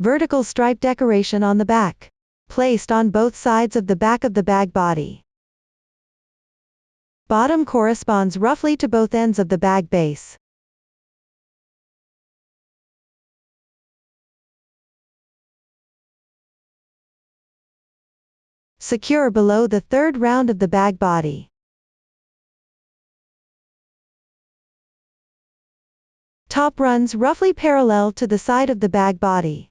Vertical stripe decoration on the back. Placed on both sides of the back of the bag body. Bottom corresponds roughly to both ends of the bag base. Secure below the third round of the bag body. Top runs roughly parallel to the side of the bag body.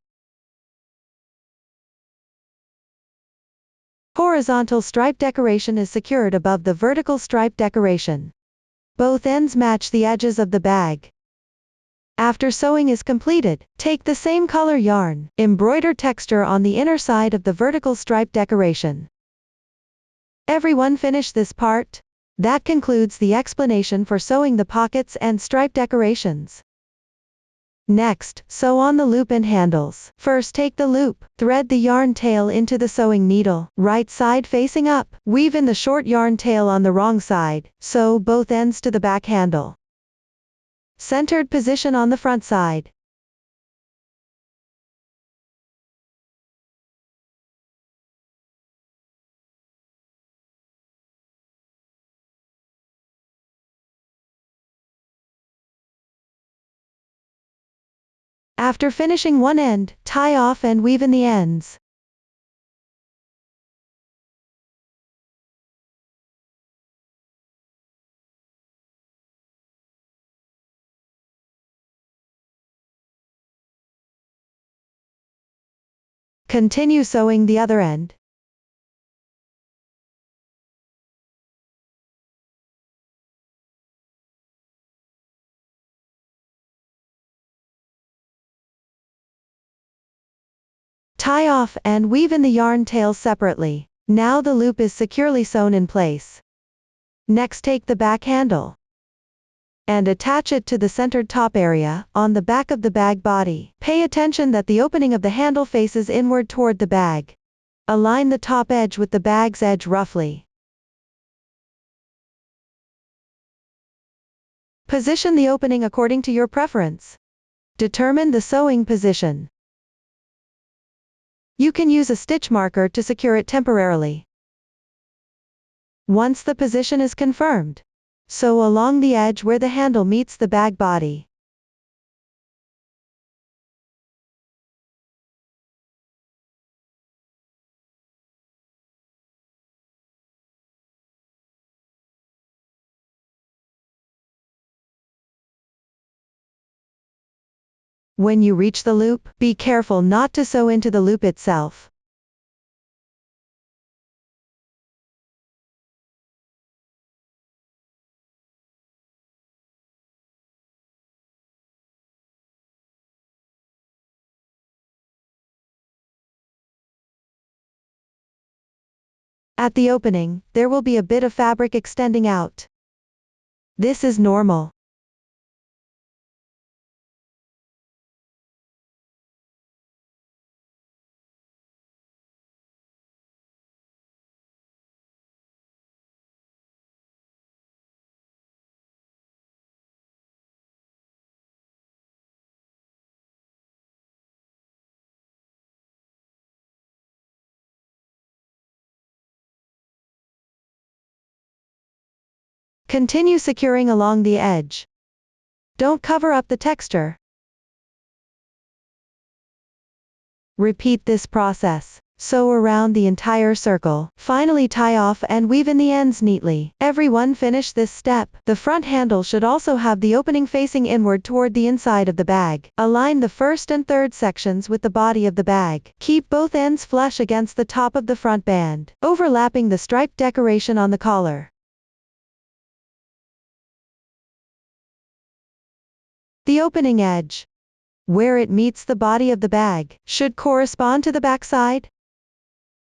Horizontal stripe decoration is secured above the vertical stripe decoration. Both ends match the edges of the bag. After sewing is completed, take the same color yarn, embroider texture on the inner side of the vertical stripe decoration. Everyone finish this part? That concludes the explanation for sewing the pockets and stripe decorations. Next, sew on the loop and handles. First take the loop, thread the yarn tail into the sewing needle, right side facing up, weave in the short yarn tail on the wrong side, sew both ends to the back handle. Centered position on the front side. After finishing one end, tie off and weave in the ends. Continue sewing the other end. Tie off and weave in the yarn tails separately. Now the loop is securely sewn in place. Next take the back handle and attach it to the centered top area, on the back of the bag body. Pay attention that the opening of the handle faces inward toward the bag. Align the top edge with the bag's edge roughly. Position the opening according to your preference. Determine the sewing position. You can use a stitch marker to secure it temporarily. Once the position is confirmed, sew along the edge where the handle meets the bag body. When you reach the loop, be careful not to sew into the loop itself. At the opening, there will be a bit of fabric extending out. This is normal. Continue securing along the edge. Don't cover up the texture. Repeat this process. Sew around the entire circle. Finally tie off and weave in the ends neatly. Everyone finish this step. The front handle should also have the opening facing inward toward the inside of the bag. Align the first and third sections with the body of the bag. Keep both ends flush against the top of the front band, overlapping the striped decoration on the collar. The opening edge, where it meets the body of the bag, should correspond to the back side.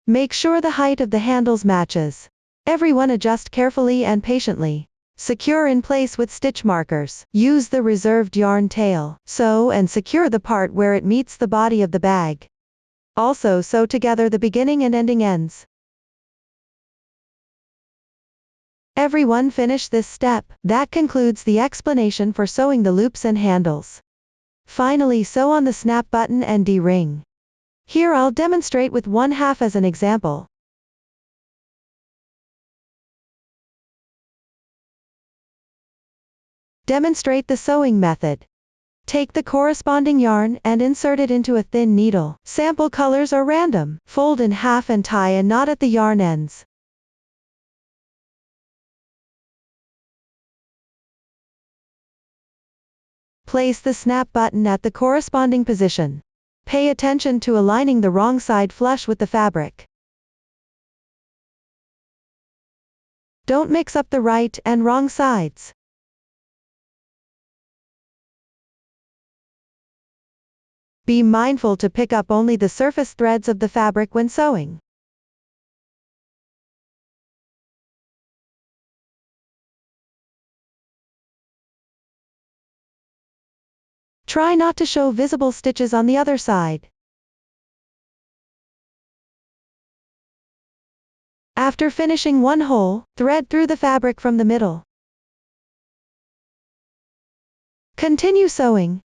Make sure the height of the handles matches. Everyone adjust carefully and patiently. Secure in place with stitch markers. Use the reserved yarn tail. Sew and secure the part where it meets the body of the bag. Also sew together the beginning and ending ends. Everyone finish this step. That concludes the explanation for sewing the loops and handles. Finally sew on the snap button and D-ring. Here I'll demonstrate with 1/2 as an example. Demonstrate the sewing method. Take the corresponding yarn and insert it into a thin needle. Sample colors are random. Fold in half and tie a knot at the yarn ends. Place the snap button at the corresponding position. Pay attention to aligning the wrong side flush with the fabric. Don't mix up the right and wrong sides. Be mindful to pick up only the surface threads of the fabric when sewing. Try not to show visible stitches on the other side. After finishing one hole, thread through the fabric from the middle. Continue sewing.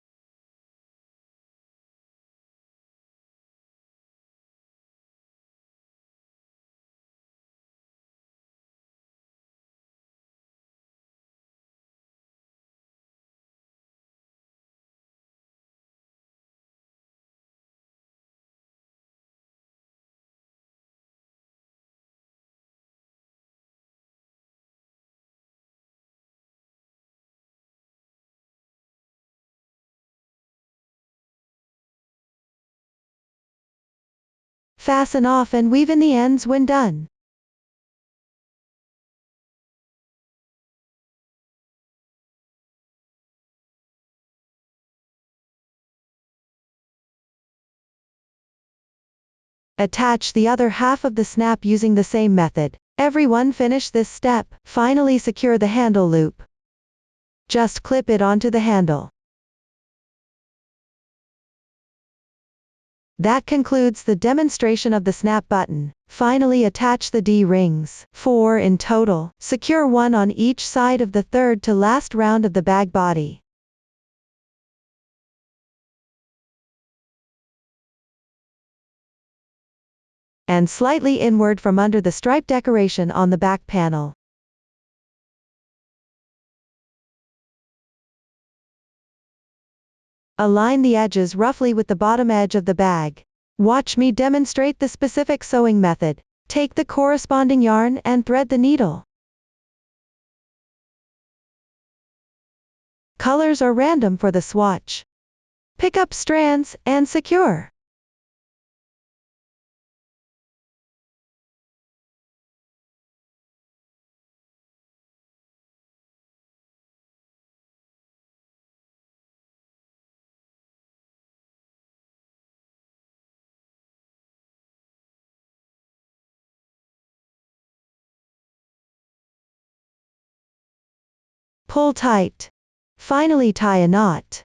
Fasten off and weave in the ends when done. Attach the other half of the snap using the same method. Everyone finish this step. Finally secure the handle loop. Just clip it onto the handle. That concludes the demonstration of the snap button. Finally attach the D-rings, 4 in total. Secure one on each side of the third to last round of the bag body. And slightly inward from under the stripe decoration on the back panel. Align the edges roughly with the bottom edge of the bag. Watch me demonstrate the specific sewing method. Take the corresponding yarn and thread the needle. Colors are random for the swatch. Pick up strands and secure. Pull tight. Finally tie a knot.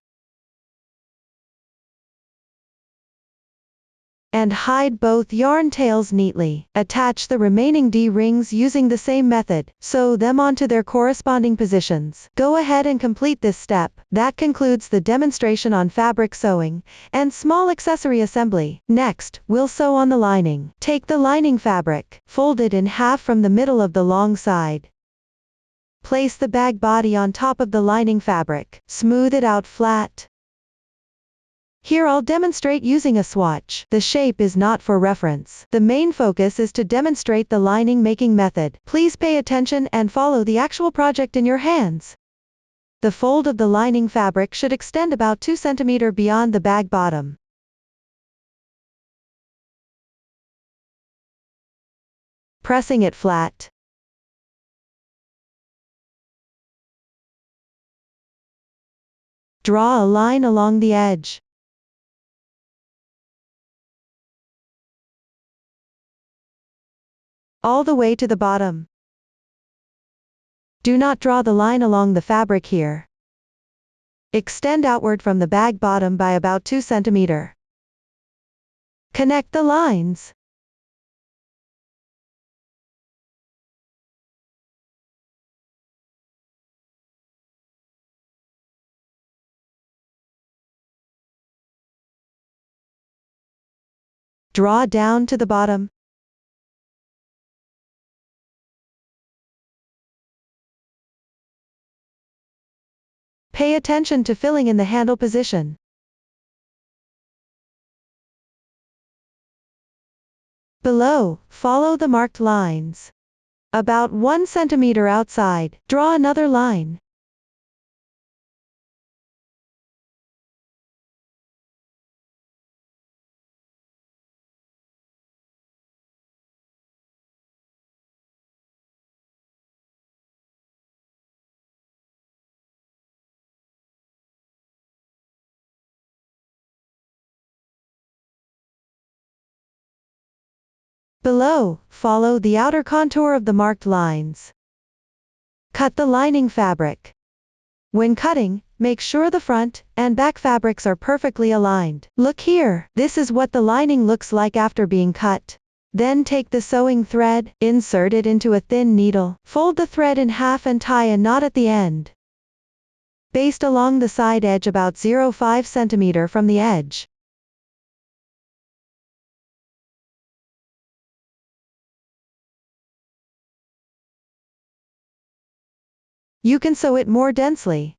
And hide both yarn tails neatly. Attach the remaining D-rings using the same method. Sew them onto their corresponding positions. Go ahead and complete this step. That concludes the demonstration on fabric sewing and small accessory assembly. Next, we'll sew on the lining. Take the lining fabric, fold it in half from the middle of the long side. Place the bag body on top of the lining fabric. Smooth it out flat. Here I'll demonstrate using a swatch. The shape is not for reference. The main focus is to demonstrate the lining making method. Please pay attention and follow the actual project in your hands. The fold of the lining fabric should extend about 2 cm beyond the bag bottom. Pressing it flat. Draw a line along the edge. All the way to the bottom. Do not draw the line along the fabric here. Extend outward from the bag bottom by about 2 cm. Connect the lines. Draw down to the bottom. Pay attention to filling in the handle position. Below, follow the marked lines. About 1 cm outside, draw another line. Below, follow the outer contour of the marked lines. Cut the lining fabric. When cutting, make sure the front and back fabrics are perfectly aligned. Look here, this is what the lining looks like after being cut. Then take the sewing thread, insert it into a thin needle, fold the thread in half and tie a knot at the end. Baste along the side edge about 0.5 cm from the edge. You can sew it more densely.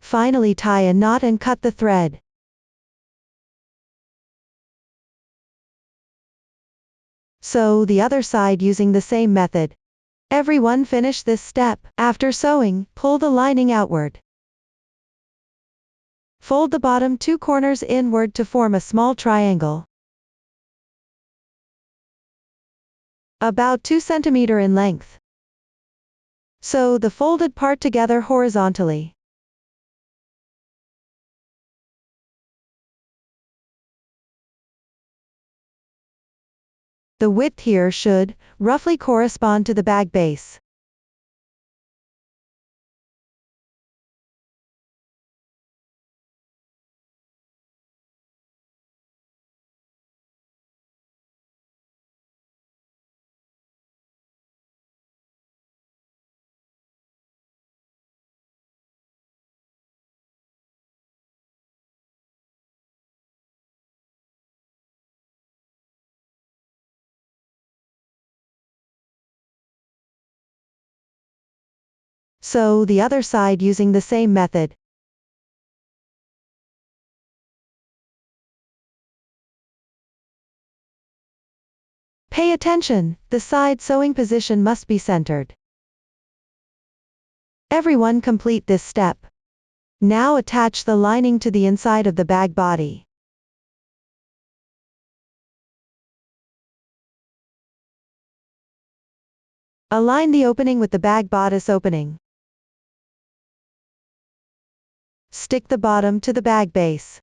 Finally tie a knot and cut the thread. Sew the other side using the same method. Everyone finish this step. After sewing, pull the lining outward. Fold the bottom 2 corners inward to form a small triangle. About 2 cm in length. Sew the folded part together horizontally. The width here should roughly correspond to the bag base. Sew the other side using the same method. Pay attention, the side sewing position must be centered. Everyone complete this step. Now attach the lining to the inside of the bag body. Align the opening with the bag bodice opening. Stick the bottom to the bag base.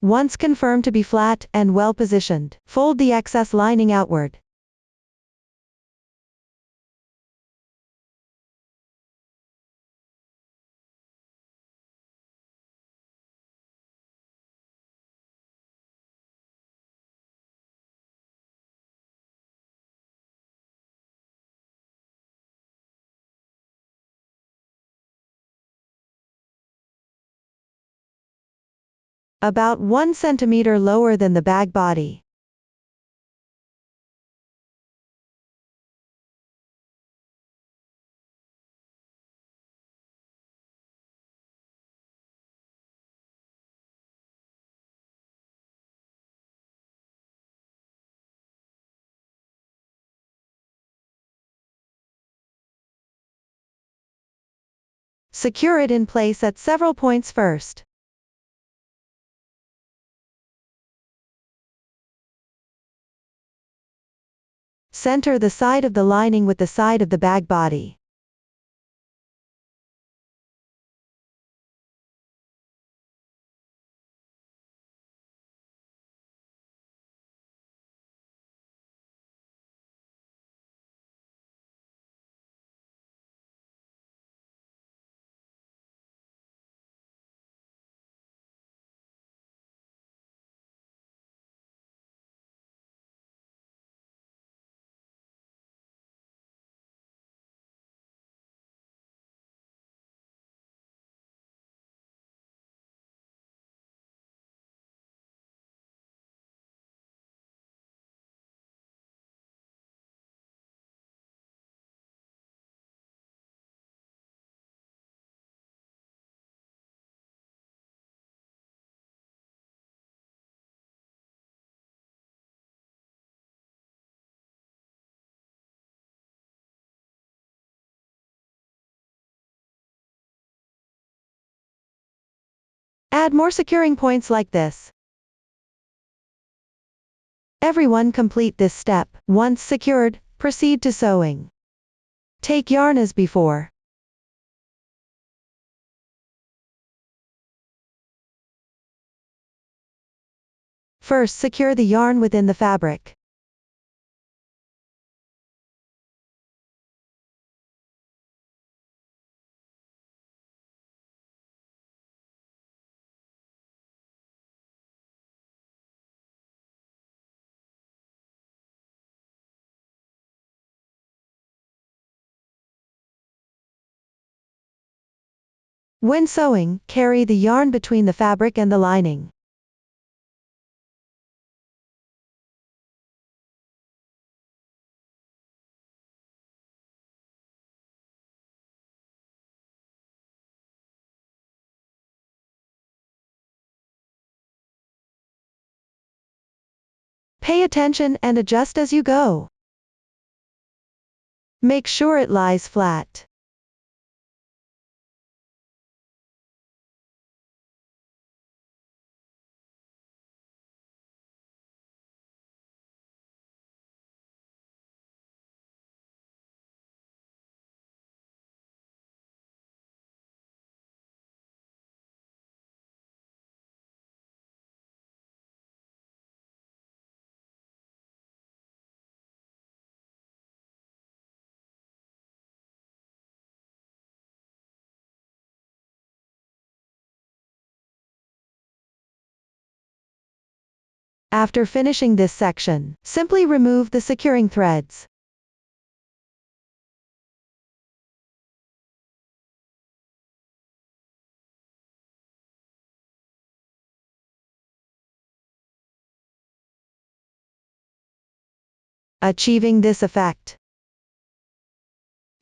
Once confirmed to be flat and well positioned, fold the excess lining outward. About 1 centimeter lower than the bag body. Secure it in place at several points first. Center the side of the lining with the side of the bag body. Add more securing points like this. Everyone complete this step. Once secured, proceed to sewing. Take yarn as before. First secure the yarn within the fabric. When sewing, carry the yarn between the fabric and the lining. Pay attention and adjust as you go. Make sure it lies flat. After finishing this section, simply remove the securing threads. Achieving this effect.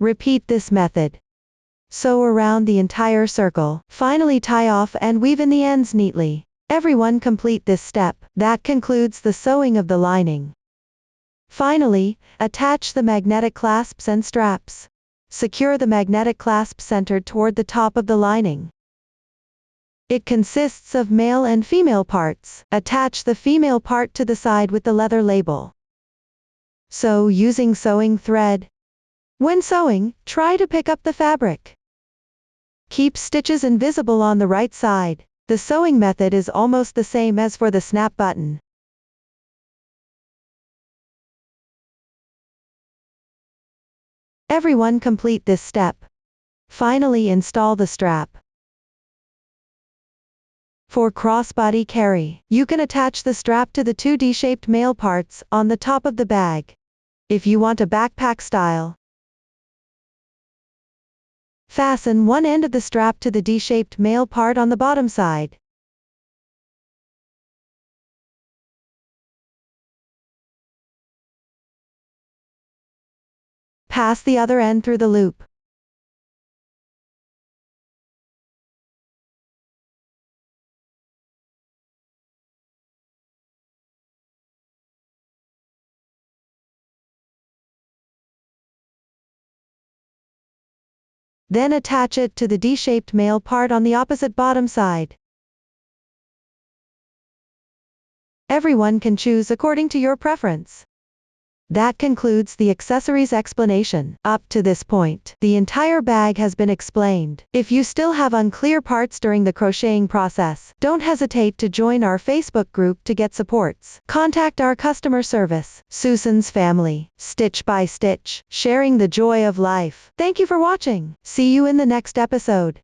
Repeat this method. Sew around the entire circle, finally tie off and weave in the ends neatly. Everyone complete this step. That concludes the sewing of the lining. Finally, attach the magnetic clasps and straps. Secure the magnetic clasp centered toward the top of the lining. It consists of male and female parts. Attach the female part to the side with the leather label. Sew using sewing thread. When sewing, try to pick up the fabric. Keep stitches invisible on the right side. The sewing method is almost the same as for the snap button. Everyone complete this step. Finally install the strap. For crossbody carry, you can attach the strap to the two D-shaped male parts on the top of the bag. If you want a backpack style, fasten one end of the strap to the D-shaped male part on the bottom side. Pass the other end through the loop. Then attach it to the D-shaped male part on the opposite bottom side. Everyone can choose according to your preference. That concludes the accessories explanation. Up to this point, the entire bag has been explained. If you still have unclear parts during the crocheting process, don't hesitate to join our Facebook group to get supports. Contact our customer service. Susan's family, stitch by stitch, sharing the joy of life. Thank you for watching. See you in the next episode.